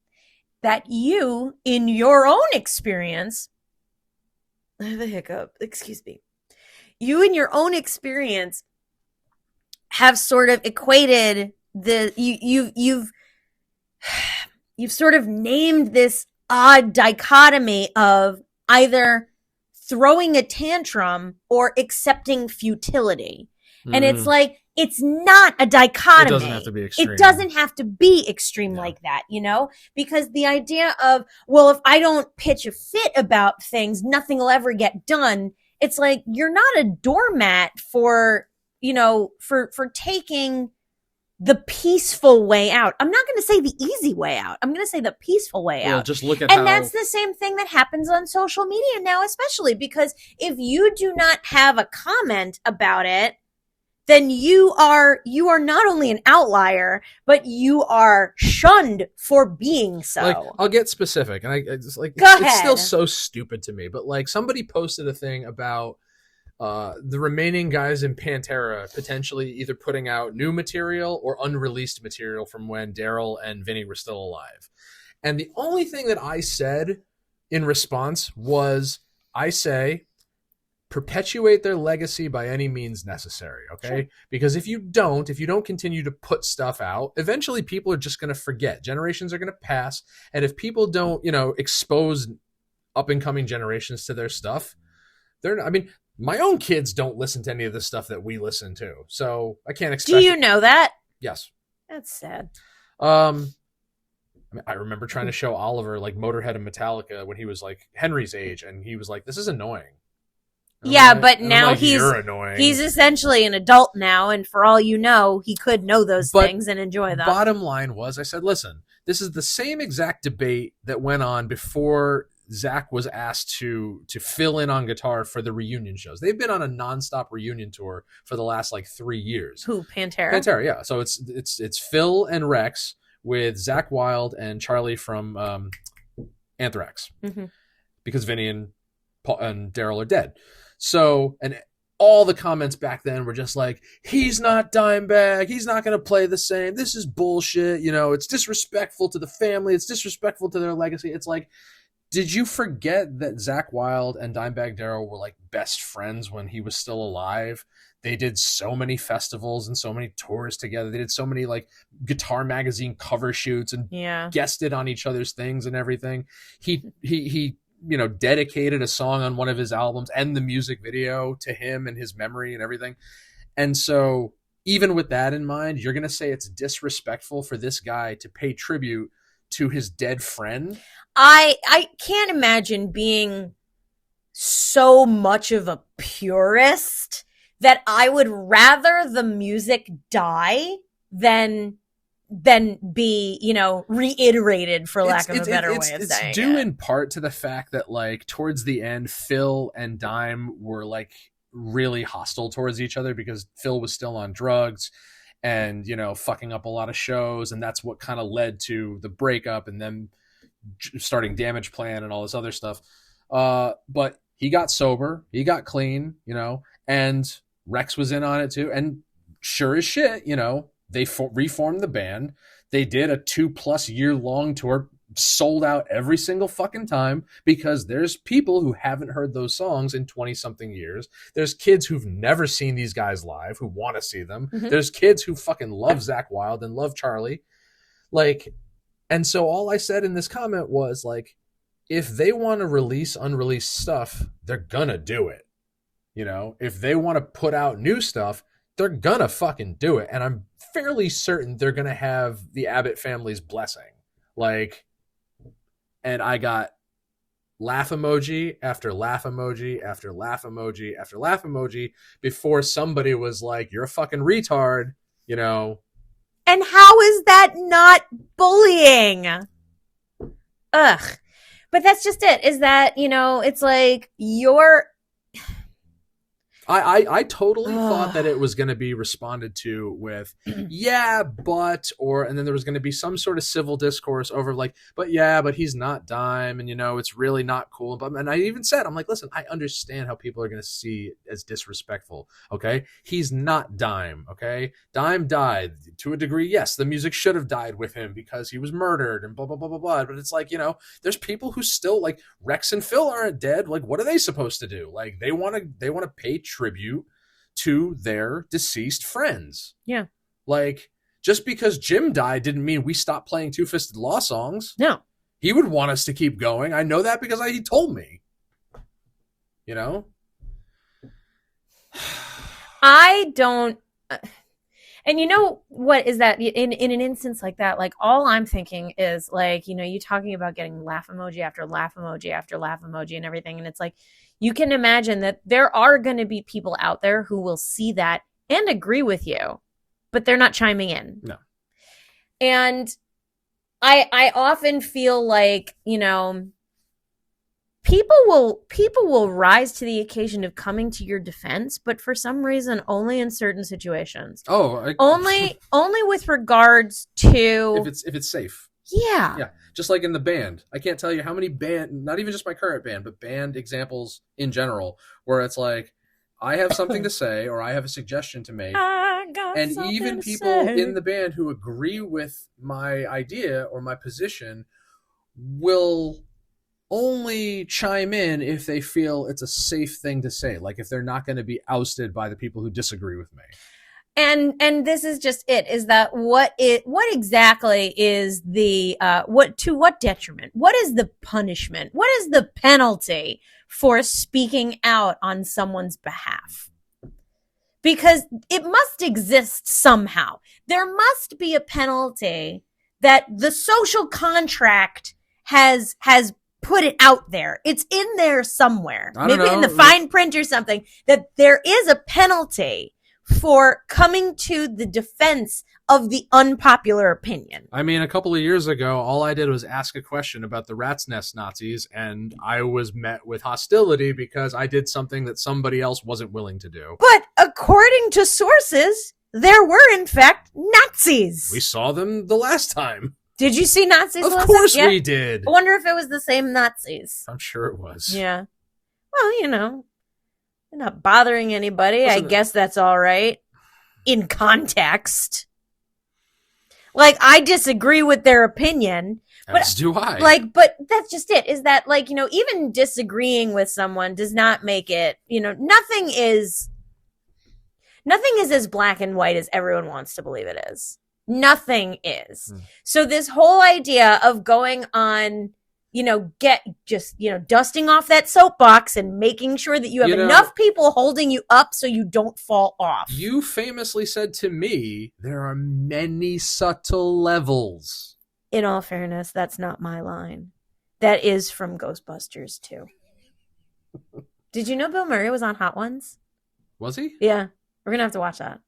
that you, in your own experience, I have a hiccup, excuse me. You, in your own experience, have sort of equated you've sort of named this odd dichotomy of either throwing a tantrum or accepting futility. And it's like, it's not a dichotomy. It doesn't have to be extreme. It doesn't have to be extreme like that, you know? Because the idea of, well, if I don't pitch a fit about things, nothing will ever get done. It's like, you're not a doormat for, you know, for taking the peaceful way out. I'm not going to say the easy way out. I'm going to say the peaceful way out. Just look at and that's the same thing that happens on social media now, especially because if you do not have a comment about it, then you are not only an outlier, but you are shunned for being so. Like, I'll get specific, and I just like, it's still so stupid to me, but like, somebody posted a thing about the remaining guys in Pantera potentially either putting out new material or unreleased material from when Daryl and Vinny were still alive. And the only thing that I said in response was, I say, perpetuate their legacy by any means necessary, okay? Sure. Because if you don't continue to put stuff out, eventually people are just going to forget. Generations are going to pass, and if people don't, you know, expose up-and-coming generations to their stuff, my own kids don't listen to any of the stuff that we listen to, so I can't expect. Do you know that? Yes. That's sad. I remember trying to show Oliver like Motorhead and Metallica when he was like Henry's age, and he was like, "This is annoying." Yeah, but now he's essentially an adult now, and for all you know, he could know those things and enjoy them. Bottom line was, I said, listen, this is the same exact debate that went on before Zach was asked to fill in on guitar for the reunion shows. They've been on a nonstop reunion tour for the last like 3 years. Who, Pantera? Pantera, yeah. So it's Phil and Rex with Zach Wilde and Charlie from Anthrax, because Vinny and Paul and Daryl are dead. So, and all the comments back then were just like, he's not Dimebag, he's not going to play the same, this is bullshit, you know, it's disrespectful to the family, it's disrespectful to their legacy. It's like, did you forget that Zach Wilde and Dimebag Daryl were like best friends when he was still alive? They did so many festivals and so many tours together. They did so many like Guitar Magazine cover shoots and guested on each other's things and everything. He you know, dedicated a song on one of his albums and the music video to him and his memory and everything. And so even with that in mind, you're going to say it's disrespectful for this guy to pay tribute to his dead friend? I can't imagine being so much of a purist that I would rather the music die than be, reiterated, for lack of a better way of saying it. It's due in part to the fact that, like, towards the end, Phil and Dime were, like, really hostile towards each other because Phil was still on drugs and, fucking up a lot of shows. And that's what kind of led to the breakup and them starting Damage Plan and all this other stuff. But he got sober, he got clean, and Rex was in on it too. And sure as shit, they reformed the band. They did a 2+ year long tour, sold out every single fucking time, because there's people who haven't heard those songs in 20 something years. There's kids who've never seen these guys live who want to see them. Mm-hmm. There's kids who fucking love Zakk Wylde and love Charlie. Like, and so all I said in this comment was, like, if they want to release unreleased stuff, they're gonna do it. If they want to put out new stuff, they're gonna fucking do it. And I'm fairly certain they're gonna have the Abbott family's blessing. Like, and I got laugh emoji after laugh emoji after laugh emoji after laugh emoji before somebody was like, you're a fucking retard, And how is that not bullying? Ugh. But that's just it, is that, it's like you're... I totally thought that it was going to be responded to with, yeah, and then there was going to be some sort of civil discourse over, like, but he's not Dime, and, it's really not cool. And I even said, I'm like, listen, I understand how people are going to see it as disrespectful, okay? He's not Dime, okay? Dime died to a degree. Yes, the music should have died with him because he was murdered and blah, blah, blah, blah, blah. But it's like, there's people who still, like, Rex and Phil aren't dead. Like, what are they supposed to do? Like, they want to pay tribute to their deceased friends. Yeah. Like, just because Jim died didn't mean we stopped playing Two-Fisted Law songs. No. He would want us to keep going. I know that because he told me. I don't... And what is that in an instance like that? Like, all I'm thinking is, like, you talking about getting laugh emoji after laugh emoji after laugh emoji and everything. And it's like, you can imagine that there are going to be people out there who will see that and agree with you, but they're not chiming in. No. And I often feel like, people will rise to the occasion of coming to your defense, but for some reason, only in certain situations. Only with regards to if it's safe. Yeah. Just like in the band. I can't tell you how many not even just my current band, but band examples in general, where it's like, I have something to say or I have a suggestion to make. And even people in the band who agree with my idea or my position will only chime in if they feel it's a safe thing to say. Like, if they're not going to be ousted by the people who disagree with me. And this is just it, is that what exactly is the to what detriment? What is the punishment? What is the penalty for speaking out on someone's behalf? Because it must exist somehow. There must be a penalty that the social contract has put it out there. It's in there somewhere. Maybe in the fine print or something, that there is a penalty for coming to the defense of the unpopular opinion. I mean, a couple of years ago, all I did was ask a question about the Rat's Nest Nazis, and I was met with hostility because I did something that somebody else wasn't willing to do. But according to sources, there were, in fact, Nazis. We saw them the last time. Did you see Nazis? Of course we did. I wonder if it was the same Nazis. I'm sure it was. Yeah. Well, they're not bothering anybody. I guess that's all right. In context. Like, I disagree with their opinion. As do I. Like, but that's just it, is that, like, even disagreeing with someone does not make it, nothing is as black and white as everyone wants to believe it is. Nothing is. So this whole idea of going on, dusting off that soapbox and making sure that you have enough people holding you up so you don't fall off. You famously said to me, there are many subtle levels. In all fairness, that's not my line. That is from Ghostbusters too. Did you know Bill Murray was on Hot Ones? Was he? Yeah. We're going to have to watch that.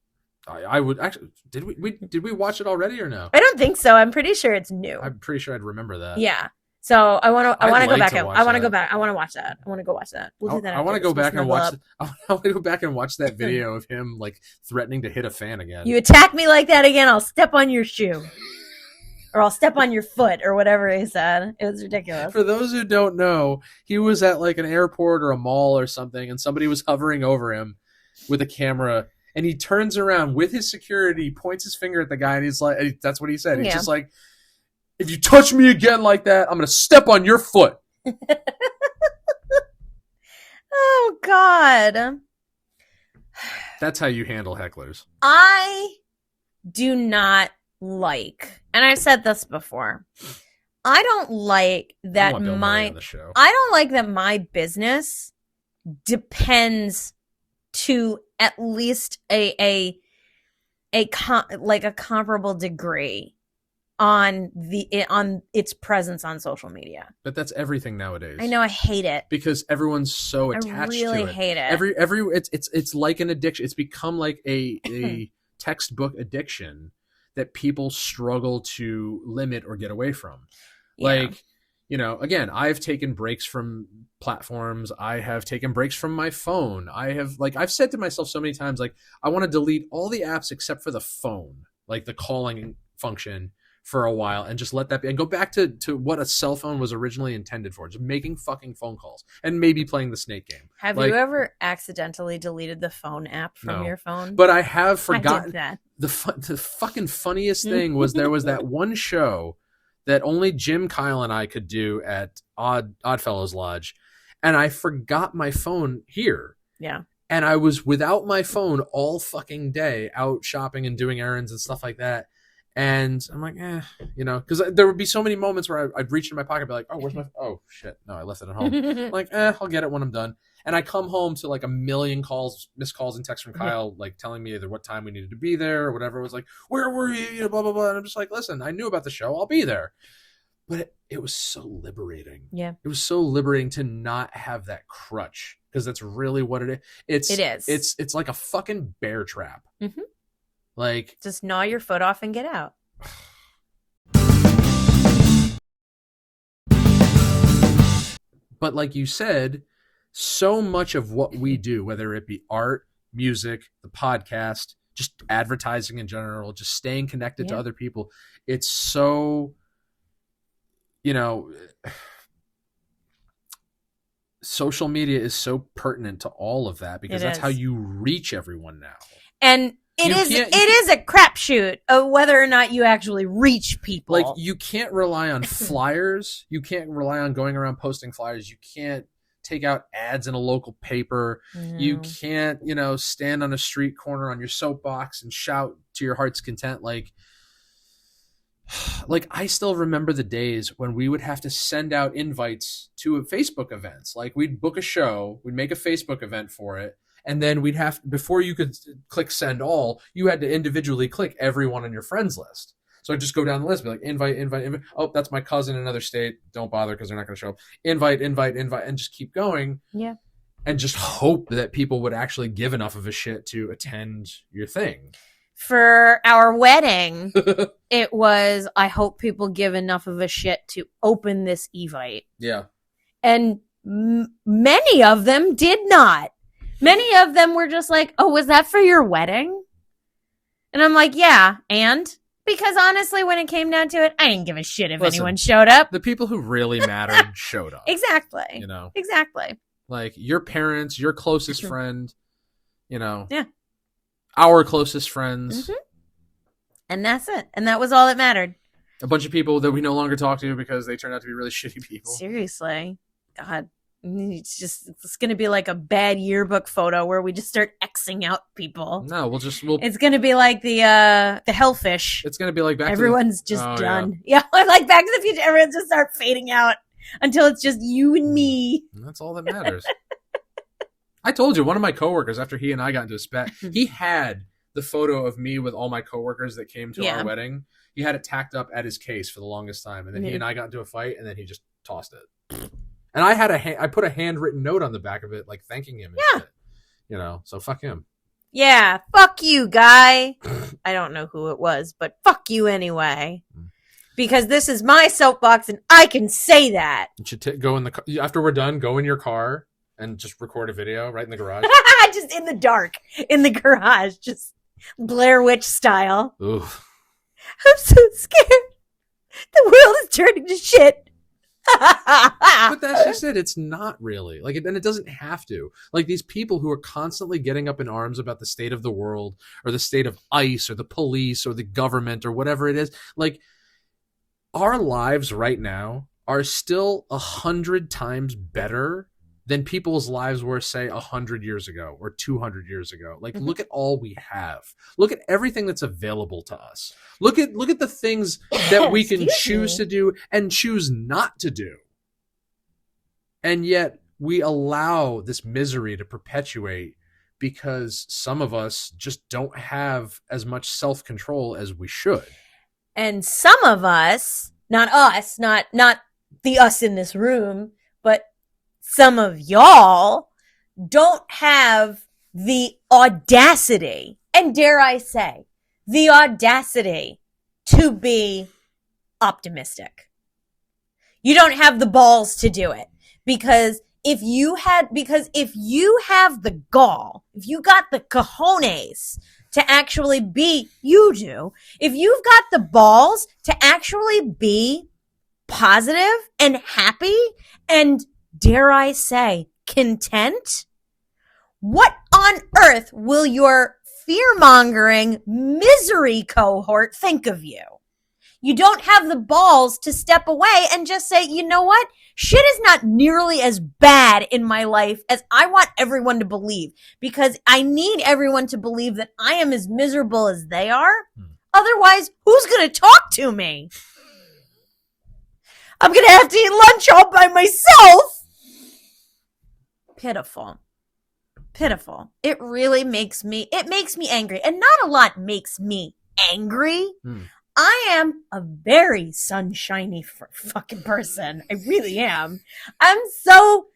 I would actually. Did we watch it already or no? I don't think so. I'm pretty sure it's new. I'm pretty sure I'd remember that. Yeah. So I want to go back. I want to go back. I want to watch that. We'll do that. I want to go back and watch. I want to go back and watch that video of him like threatening to hit a fan again. You attack me like that again, I'll step on your shoe, or I'll step on your foot, or whatever he said. It was ridiculous. For those who don't know, he was at like an airport or a mall or something, and somebody was hovering over him with a camera, and he turns around with his security, points his finger at the guy, and he's like, "That's what he said." He's just like, "If you touch me again like that, I'm going to step on your foot." Oh, God. That's how you handle hecklers. I do not like, and I've said this before, I don't like that my business depends to at least a comparable degree on its presence on social media. But that's everything nowadays. I know, I hate it because everyone's so attached to it. I really hate it. It's like an addiction. It's become like a textbook addiction that people struggle to limit or get away from. Yeah. Like, you know, again, I've taken breaks from platforms. I have taken breaks from my phone. I've said to myself so many times, like, I want to delete all the apps except for the phone, like the calling function, for a while, and just let that be and go back to what a cell phone was originally intended for, just making fucking phone calls and maybe playing the snake game. Have you ever accidentally deleted the phone app from your phone? But I have forgotten that. The fucking funniest thing was there was that one show that only Jim, Kyle, and I could do at Oddfellows Lodge, and I forgot my phone here. Yeah. And I was without my phone all fucking day, out shopping and doing errands and stuff like that. And I'm like, you know, because there would be so many moments where I'd reach in my pocket and be like, oh, where's my, oh, shit, no, I left it at home. I'm like, I'll get it when I'm done. And I come home to like a million missed calls and texts from Kyle, like telling me either what time we needed to be there or whatever. It was like, where were you? You know, blah, blah, blah. And I'm just like, listen, I knew about the show. I'll be there. But it was so liberating. Yeah. It was so liberating to not have that crutch, because that's really what it is. It is. It's like a fucking bear trap. Mm-hmm. Like, just gnaw your foot off and get out. But like you said, so much of what we do, whether it be art, music, the podcast, just advertising in general, just staying connected to other people, it's so, you know, social media is so pertinent to all of that, because that's how you reach everyone now. And it is a crapshoot of whether or not you actually reach people. Like, you can't rely on flyers. You can't rely on going around posting flyers. You can't take out ads in a local paper. Mm. You can't, you know, stand on a street corner on your soapbox and shout to your heart's content. Like I still remember the days when we would have to send out invites to Facebook events. Like, we'd book a show, we'd make a Facebook event for it, and then we'd have, before you could click send all, you had to individually click everyone on your friends list. So I'd just go down the list, be like, invite. Oh, that's my cousin in another state. Don't bother, because they're not going to show up. Invite, and just keep going. Yeah. And just hope that people would actually give enough of a shit to attend your thing. For our wedding, it was, I hope people give enough of a shit to open this Evite. Yeah. And many of them did not. Many of them were just like, oh, was that for your wedding? And I'm like, yeah, and? Because honestly, when it came down to it, I didn't give a shit if anyone showed up. The people who really mattered showed up. Exactly. You know? Exactly. Like, your parents, your closest friend, you know? Yeah. Our closest friends. Mm-hmm. And that's it. And that was all that mattered. A bunch of people that we no longer talk to because they turned out to be really shitty people. Seriously. God. It's going to be like a bad yearbook photo where we just start Xing out people. No, it's going to be like the hellfish. It's going to be like everyone's just done. Yeah. Like Back to the Future. Everyone just start fading out until it's just you and me. And that's all that matters. I told you, one of my coworkers, after he and I got into a spat, he had the photo of me with all my coworkers that came to our wedding. He had it tacked up at his case for the longest time. And then he and I got into a fight, and then he just tossed it. And I put a handwritten note on the back of it, like thanking him. And shit, you know, so fuck him. Yeah, fuck you, guy. I don't know who it was, but fuck you anyway. Because this is my soapbox and I can say that. You should go in after we're done, go in your car and just record a video right in the garage. Just in the dark, in the garage, just Blair Witch style. Oof. I'm so scared. The world is turning to shit. But that's just it. It's not really like it, and it doesn't have to. Like these people who are constantly getting up in arms about the state of the world or the state of ICE or the police or the government or whatever it is. Like our lives right now are still 100 times better than people's lives were, say, 100 years ago or 200 years ago. Like, look at all we have. Look at everything that's available to us. Look at the things that we can choose to do and choose not to do. And yet we allow this misery to perpetuate because some of us just don't have as much self-control as we should. And some of us, not the us in this room, but some of y'all don't have the audacity, and dare I say, the audacity to be optimistic. You don't have the balls to do it because if you have the gall, if you got the cojones to actually be, if you've got the balls to actually be positive and happy and dare I say, content? What on earth will your fear-mongering misery cohort think of you? You don't have the balls to step away and just say, you know what? Shit is not nearly as bad in my life as I want everyone to believe because I need everyone to believe that I am as miserable as they are. Otherwise, who's going to talk to me? I'm going to have to eat lunch all by myself. Pitiful. It really makes me angry. And not a lot makes me angry. I am a very sunshiny fucking person. I really am. I'm so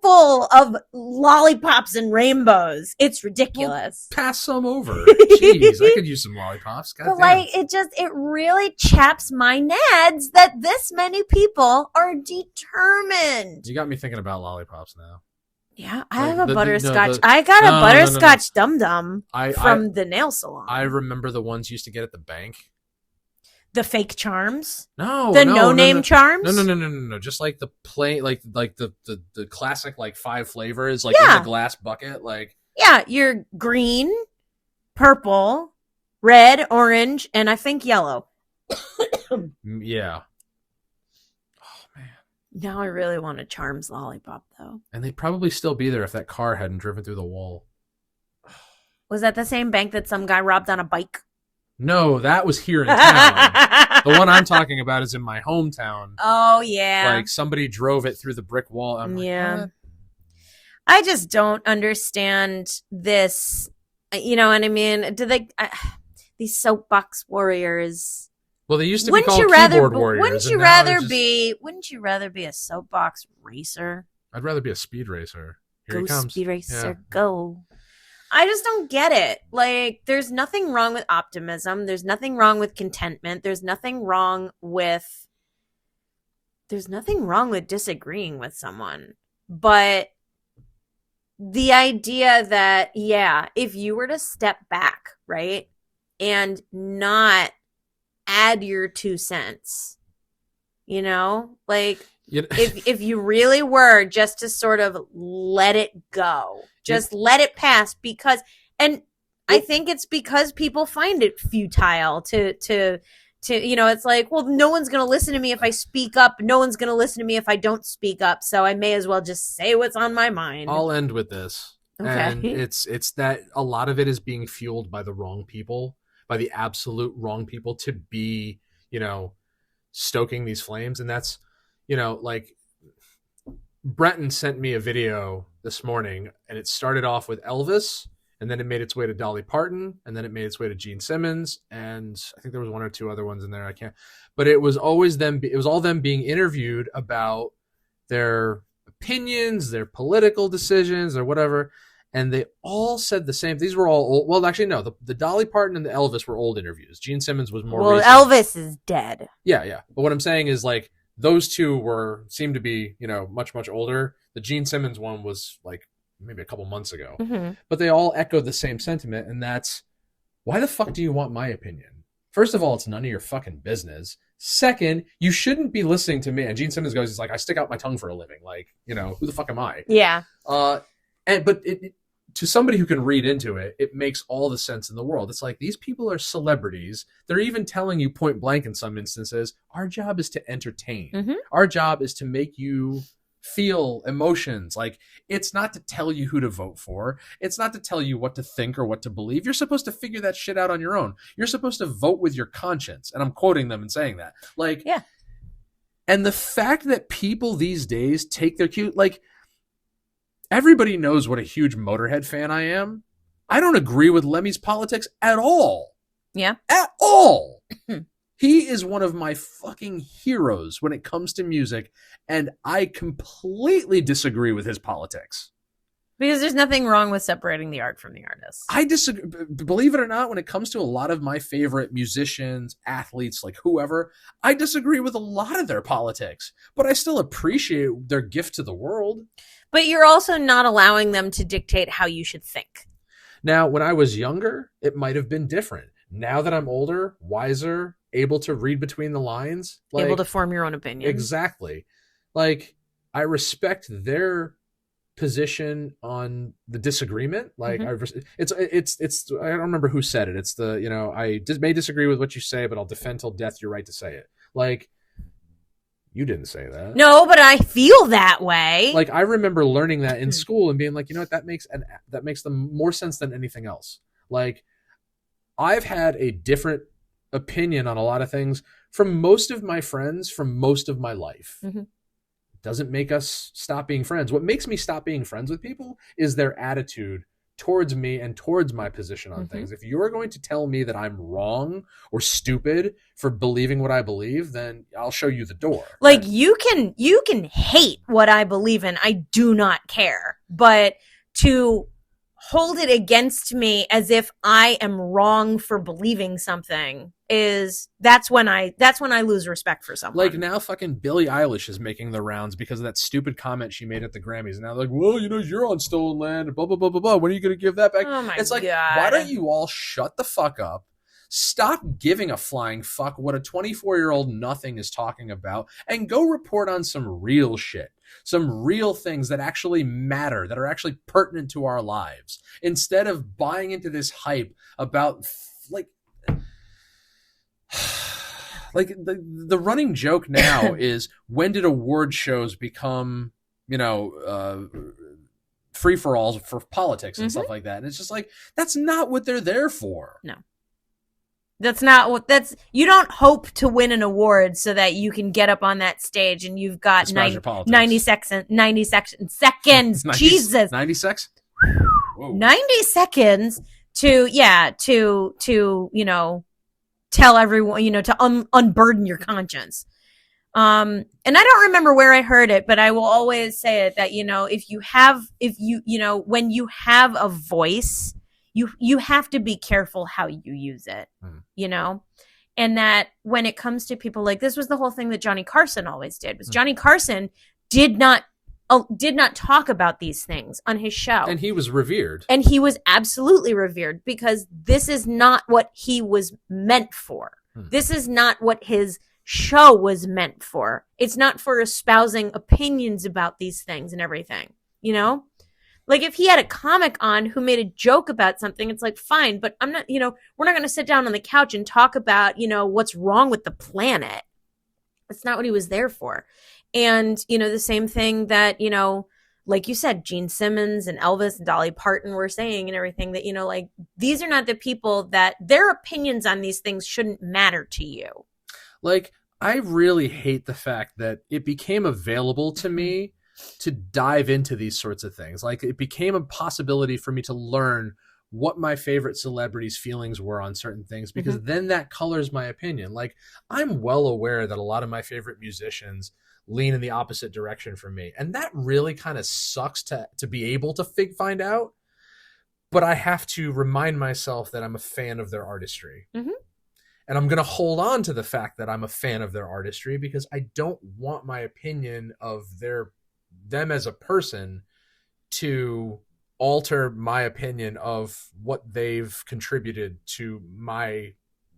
full of lollipops and rainbows. It's ridiculous. Well, pass some over. Jeez, I could use some lollipops. God but damn. It really chaps my nads that this many people are determined. You got me thinking about lollipops now. Yeah, I have a butterscotch. I got a butterscotch dum-dum from the nail salon. I remember the ones you used to get at the bank. The fake charms? The no-name charms? No. Just like the plain, like the classic, like 5 flavors, like in the glass bucket, like. Yeah, you're green, purple, red, orange, and I think yellow. Yeah. Now I really want a Charms lollipop, though. And they'd probably still be there if that car hadn't driven through the wall. Was that the same bank that some guy robbed on a bike? No, that was here in town. The one I'm talking about is in my hometown. Oh, yeah. Like, somebody drove it through the brick wall. I'm like, what? I just don't understand this. You know what I mean? These soapbox warriors... Well, they used to be called keyboard warriors. Wouldn't you rather be a soapbox racer? I'd rather be a speed racer. Here he go comes. Speed racer, go. I just don't get it. Like, there's nothing wrong with optimism. There's nothing wrong with contentment. There's nothing wrong with disagreeing with someone. But the idea that, if you were to step back, right, and not add your 2 cents, you know, like if you really were just to sort of let it go, just let it pass, because, and I think it's because people find it futile to you know, it's like, well, no one's going to listen to me if I speak up. No one's going to listen to me if I don't speak up. So I may as well just say what's on my mind. I'll end with this. Okay. And it's that a lot of it is being fueled by the wrong people. By the absolute wrong people to be, you know, stoking these flames. And that's, you know, like Brenton sent me a video this morning and it started off with Elvis and then it made its way to Dolly Parton and then it made its way to Gene Simmons. And I think there was 1 or 2 other ones in there. But it was always them. It was all them being interviewed about their opinions, their political decisions, or whatever. And they all said the same. These were all old. Well, actually, no. The Dolly Parton and the Elvis were old interviews. Gene Simmons was more recent. Elvis is dead. Yeah. But what I'm saying is, like, those two seemed to be, much, much older. The Gene Simmons one was, like, maybe a couple months ago. Mm-hmm. But they all echoed the same sentiment, and that's, why the fuck do you want my opinion? First of all, it's none of your fucking business. Second, you shouldn't be listening to me. And Gene Simmons goes, he's like, I stick out my tongue for a living. Like, who the fuck am I? Yeah. But to somebody who can read into it, it makes all the sense in the world. It's like, these people are celebrities. They're even telling you point blank in some instances, our job is to entertain. Mm-hmm. Our job is to make you feel emotions. Like, it's not to tell you who to vote for. It's not to tell you what to think or what to believe. You're supposed to figure that shit out on your own. You're supposed to vote with your conscience. And I'm quoting them and saying that. Like, yeah. And the fact that people these days take their cue, like, everybody knows what a huge Motorhead fan I am. I don't agree with Lemmy's politics at all. Yeah. At all. He is one of my fucking heroes when it comes to music, and I completely disagree with his politics. Because there's nothing wrong with separating the art from the artist. I disagree. Believe it or not, when it comes to a lot of my favorite musicians, athletes, like whoever, I disagree with a lot of their politics, but I still appreciate their gift to the world. But you're also not allowing them to dictate how you should think. Now, when I was younger, it might have been different. Now that I'm older, wiser, able to read between the lines, like, able to form your own opinion. Exactly. Like, I respect their position on the disagreement. Like, Mm-hmm. it's I don't remember who said it. It's the, I may disagree with what you say, but I'll defend till death your right to say it. Like, you didn't say that. No, but I feel that way. Like, I remember learning that in school and being like, what, that makes them more sense than anything else. Like, I've had a different opinion on a lot of things from most of my friends from most of my life. Mm-hmm. Doesn't make us stop being friends. What makes me stop being friends with people is their attitude towards me and towards my position on things. If you're going to tell me that I'm wrong or stupid for believing what I believe, then I'll show you the door. Like, you can hate what I believe in. I do not care. But to hold it against me as if I am wrong for believing something that's when I lose respect for someone. Like, now fucking Billie Eilish is making the rounds because of that stupid comment she made at the Grammys. And now they're like, well, you're on stolen land, blah, blah, blah, blah, blah. When are you going to give that back? Oh my It's like, God. Why don't you all shut the fuck up? Stop giving a flying fuck what a 24-year-old nothing is talking about and go report on some real shit. Some real things that actually matter, that are actually pertinent to our lives. Instead of buying into this hype about, like the running joke now is, when did award shows become, free-for-alls for politics and stuff like that? And it's just like, that's not what they're there for. No. That's not what you don't hope to win an award so that you can get up on that stage and you've got 90 seconds. 90, Jesus. 90 seconds? 90 seconds to tell everyone, to unburden your conscience. And I don't remember where I heard it, but I will always say it that, when you have a voice, you have to be careful how you use it, and that when it comes to people, like, this was the whole thing that Johnny Carson always did, was Johnny Carson did not talk about these things on his show. And he was revered. And he was absolutely revered because this is not what he was meant for. This is not what his show was meant for. It's not for espousing opinions about these things and everything, Like, if he had a comic on who made a joke about something, it's like, fine, but I'm not, we're not going to sit down on the couch and talk about, what's wrong with the planet. That's not what he was there for. And, the same thing that, like you said, Gene Simmons and Elvis and Dolly Parton were saying and everything, that, like, these are not the people that their opinions on these things shouldn't matter to you. Like, I really hate the fact that it became available to me to dive into these sorts of things. Like, it became a possibility for me to learn what my favorite celebrities' feelings were on certain things, because then that colors my opinion. Like, I'm well aware that a lot of my favorite musicians lean in the opposite direction from me. And that really kind of sucks to be able to find out. But I have to remind myself that I'm a fan of their artistry. Mm-hmm. And I'm going to hold on to the fact that I'm a fan of their artistry because I don't want my opinion of them as a person to alter my opinion of what they've contributed to my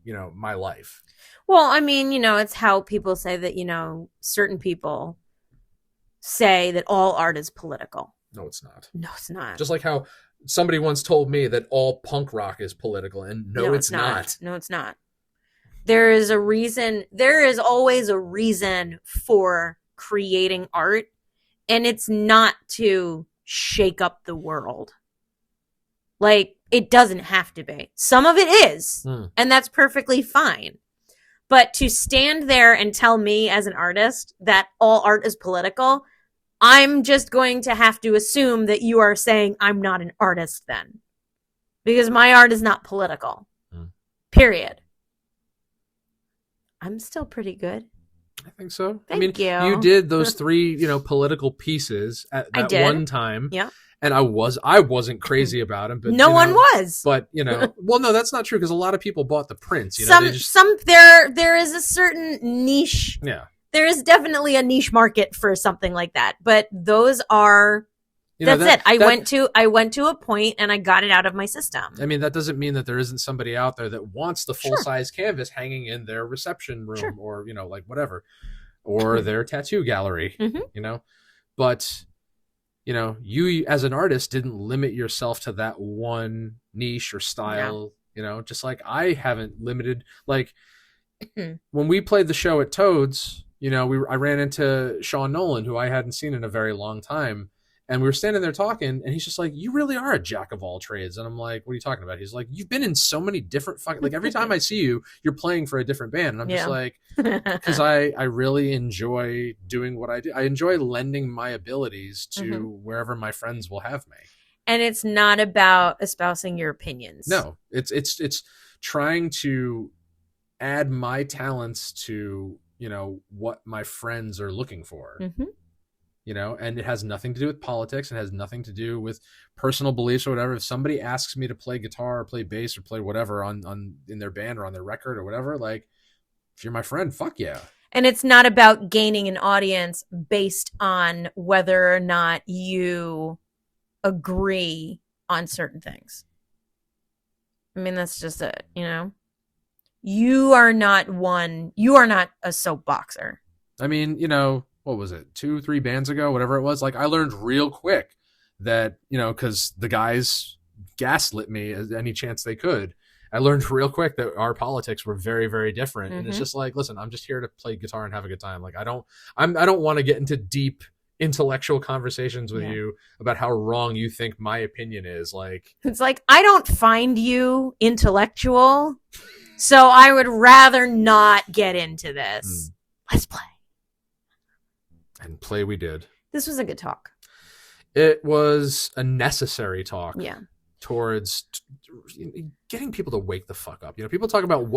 life. Well, I mean, it's how people say that, certain people say that all art is political. No, it's not. No, it's not. Just like how somebody once told me that all punk rock is political, and no, it's not. No, it's not. There is a reason. There is always a reason for creating art, and it's not to shake up the world. Like, it doesn't have to be. Some of it is, and that's perfectly fine. But to stand there and tell me as an artist that all art is political, I'm just going to have to assume that you are saying I'm not an artist then. Because my art is not political. Period. I'm still pretty good. I think so. Thank you. You did those 3, political pieces at that one time. Yeah. And I wasn't crazy about them, but no one was. But well, no, that's not true because a lot of people bought the prints. There is a certain niche. Yeah. There is definitely a niche market for something like that, but those are. That's it. I went to a point and I got it out of my system. I mean, that doesn't mean that there isn't somebody out there that wants the full size canvas hanging in their reception room or, like whatever, or their tattoo gallery, but you as an artist didn't limit yourself to that one niche or style, just like I haven't limited, like when we played the show at Toads, I ran into Sean Nolan, who I hadn't seen in a very long time. And we were standing there talking, and he's just like, "You really are a jack of all trades." And I'm like, "What are you talking about?" He's like, "You've been in so many different like every time I see you, you're playing for a different band." And I'm just like, because I really enjoy doing what I do. I enjoy lending my abilities to wherever my friends will have me. And it's not about espousing your opinions. No, it's trying to add my talents to what my friends are looking for. And it has nothing to do with politics. It has nothing to do with personal beliefs or whatever. If somebody asks me to play guitar or play bass or play whatever in their band or on their record or whatever, like, if you're my friend, fuck yeah. And it's not about gaining an audience based on whether or not you agree on certain things. I mean, that's just it, You are not a soapboxer. I mean, what was it, 2-3 bands ago, whatever it was, like I learned real quick that, because the guys gaslit me as any chance they could. I learned real quick that our politics were very, very different. And it's just like, listen, I'm just here to play guitar and have a good time. Like I don't want to get into deep intellectual conversations with you about how wrong you think my opinion is. Like, it's like, I don't find you intellectual, so I would rather not get into this. Let's play. And play we did. This was a good talk. It was a necessary talk. Yeah. Towards getting people to wake the fuck up. People talk about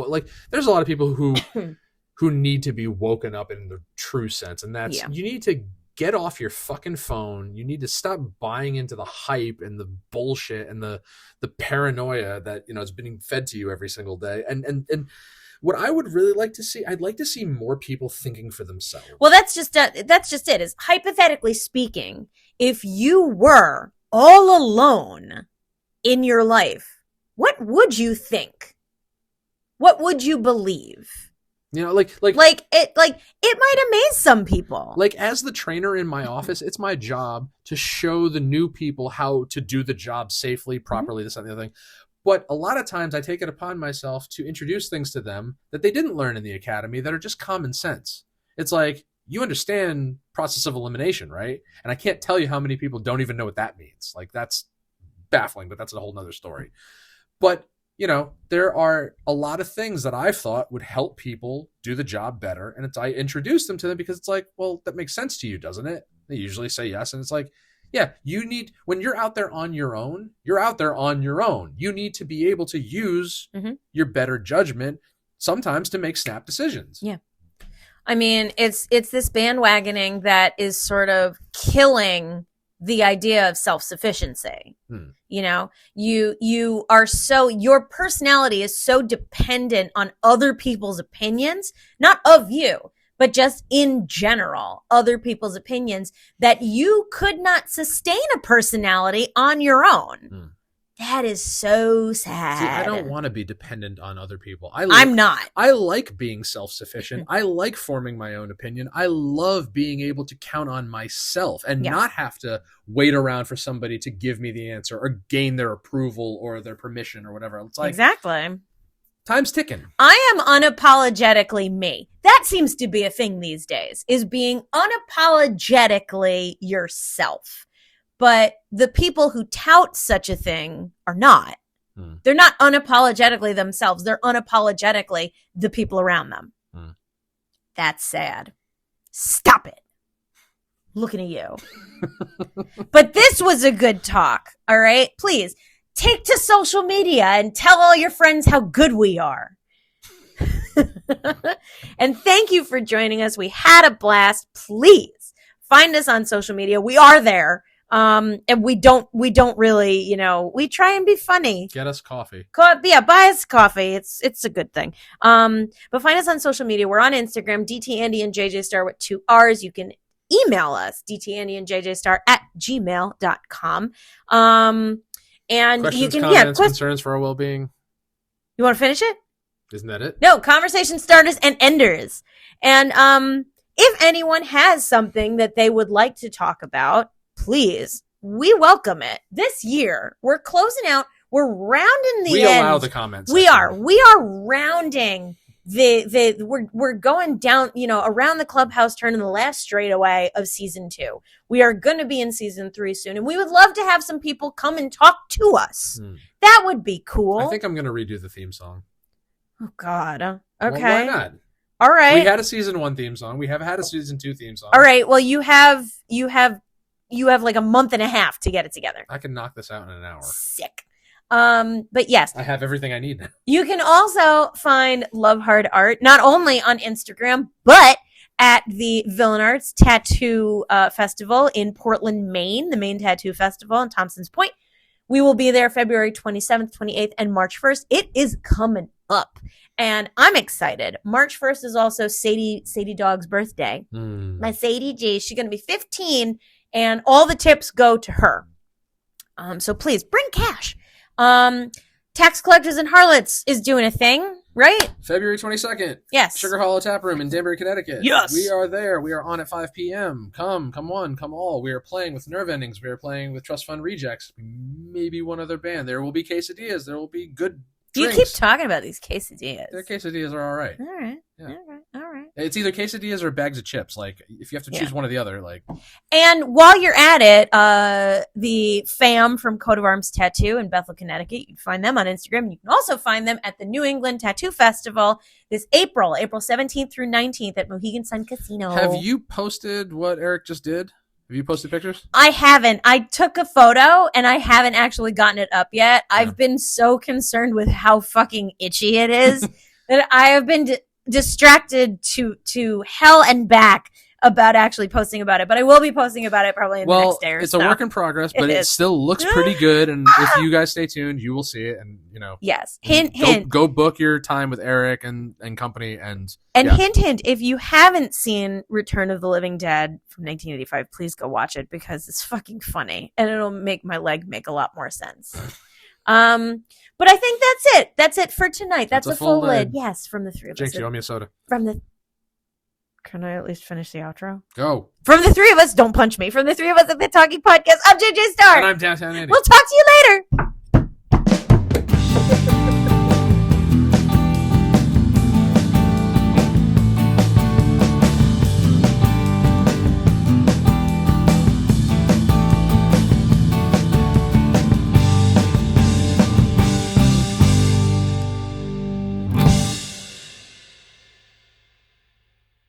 there's a lot of people who need to be woken up in the true sense. And that's, you need to get off your fucking phone. You need to stop buying into the hype and the bullshit and the paranoia that, is being fed to you every single day. And what I would really like to see, I'd like to see more people thinking for themselves. Well, that's just it. Is hypothetically speaking, if you were all alone in your life, what would you think? What would you believe? It might amaze some people. Like, as the trainer in my office, it's my job to show the new people how to do the job safely, properly, this and the other thing. But a lot of times I take it upon myself to introduce things to them that they didn't learn in the academy that are just common sense. It's like, you understand process of elimination, right? And I can't tell you how many people don't even know what that means. Like, that's baffling, but that's a whole nother story. But, there are a lot of things that I've thought would help people do the job better. And I introduce them to them because it's like, well, that makes sense to you, doesn't it? They usually say yes. And it's like, yeah, when you're out there on your own, you're out there on your own. You need to be able to use your better judgment sometimes to make snap decisions. Yeah. I mean, it's this bandwagoning that is sort of killing the idea of self-sufficiency. You know, you are so, your personality is so dependent on other people's opinions, not of you, but just in general, other people's opinions, that you could not sustain a personality on your own. That is so sad. See, I don't want to be dependent on other people. I'm not. I like being self-sufficient. I like forming my own opinion. I love being able to count on myself and not have to wait around for somebody to give me the answer or gain their approval or their permission or whatever. It's like, exactly. Time's ticking. I am unapologetically me. That seems to be a thing these days, is being unapologetically yourself. But the people who tout such a thing are not. They're not unapologetically themselves. They're unapologetically the people around them. That's sad. Stop it. Looking at you. But this was a good talk, all right? Please, take to social media and tell all your friends how good we are. And thank you for joining us. We had a blast. Please find us on social media. We are there. And we don't really, you know, we try and be funny. Get us coffee. Yeah, buy us coffee. It's a good thing. But find us on social media. We're on Instagram, DT Andy and JJ Star with 2 R's. You can email us, dtandyandjjstar@gmail.com. And questions, you can, comments, concerns for our well-being. You want to finish it? Isn't that it? No, conversation starters and enders. And, if anyone has something that they would like to talk about, please, we welcome it. This year, we're closing out. We're rounding the end. We allow the comments. We are rounding we're going down, you know, around the clubhouse, turning the last straightaway of season 2. We are going to be in season 3 soon, and we would love to have some people come and talk to us. That would be cool. I think I'm going to redo the theme song. Oh God. Okay. Well, why not? All right. We had a season 1 theme song. We have had a season 2 theme song. All right. Well, you have like a month and a half to get it together. I can knock this out in an hour. Sick. But yes. I have everything I need now. You can also find Love Hard Art, not only on Instagram, but at the Villain Arts Tattoo Festival in Portland, Maine, the Maine Tattoo Festival in Thompson's Point. We will be there February 27th, 28th, and March 1st. It is coming up. And I'm excited. March 1st is also Sadie Dog's birthday. My Sadie G, she's going to be 15, and all the tips go to her. So please bring cash. Tax Collectors and Harlots is doing a thing, right? February 22nd. Yes. Sugar Hollow Tap Room in Danbury, Connecticut. Yes. We are there. We are on at 5 p.m. Come one, come all. We are playing with Nerve Endings. We are playing with Trust Fund Rejects. Maybe one other band. There will be quesadillas. There will be good drinks. You keep talking about these quesadillas. Their quesadillas are all right. All right. Yeah. All right. It's either quesadillas or bags of chips. Like, if you have to choose one or the other, like. And while you're at it, the fam from Coat of Arms Tattoo in Bethel, Connecticut, you can find them on Instagram. You can also find them at the New England Tattoo Festival this April 17th through 19th at Mohegan Sun Casino. Have you posted what Eric just did? Have you posted pictures? I haven't. I took a photo and I haven't actually gotten it up yet. Yeah. I've been so concerned with how fucking itchy it is that I have been distracted to hell and back about actually posting about it. But I will be posting about it probably in the next day or so. It's a work in progress, but it still looks pretty good. And if you guys stay tuned, you will see it. And, you know. Yes. Hint. Go book your time with Eric and company. And hint, if you haven't seen Return of the Living Dead from 1985, please go watch it because it's fucking funny. And it'll make my leg make a lot more sense. But I think that's it. That's it for tonight. That's a full lid. Yes, from the 3 of us. Jake, you owe me a soda. Can I at least finish the outro? Go. From the 3 of us, don't punch me. From the 3 of us at the Talking Podcast, I'm JJ Star. And I'm Downtown Andy. We'll talk to you later.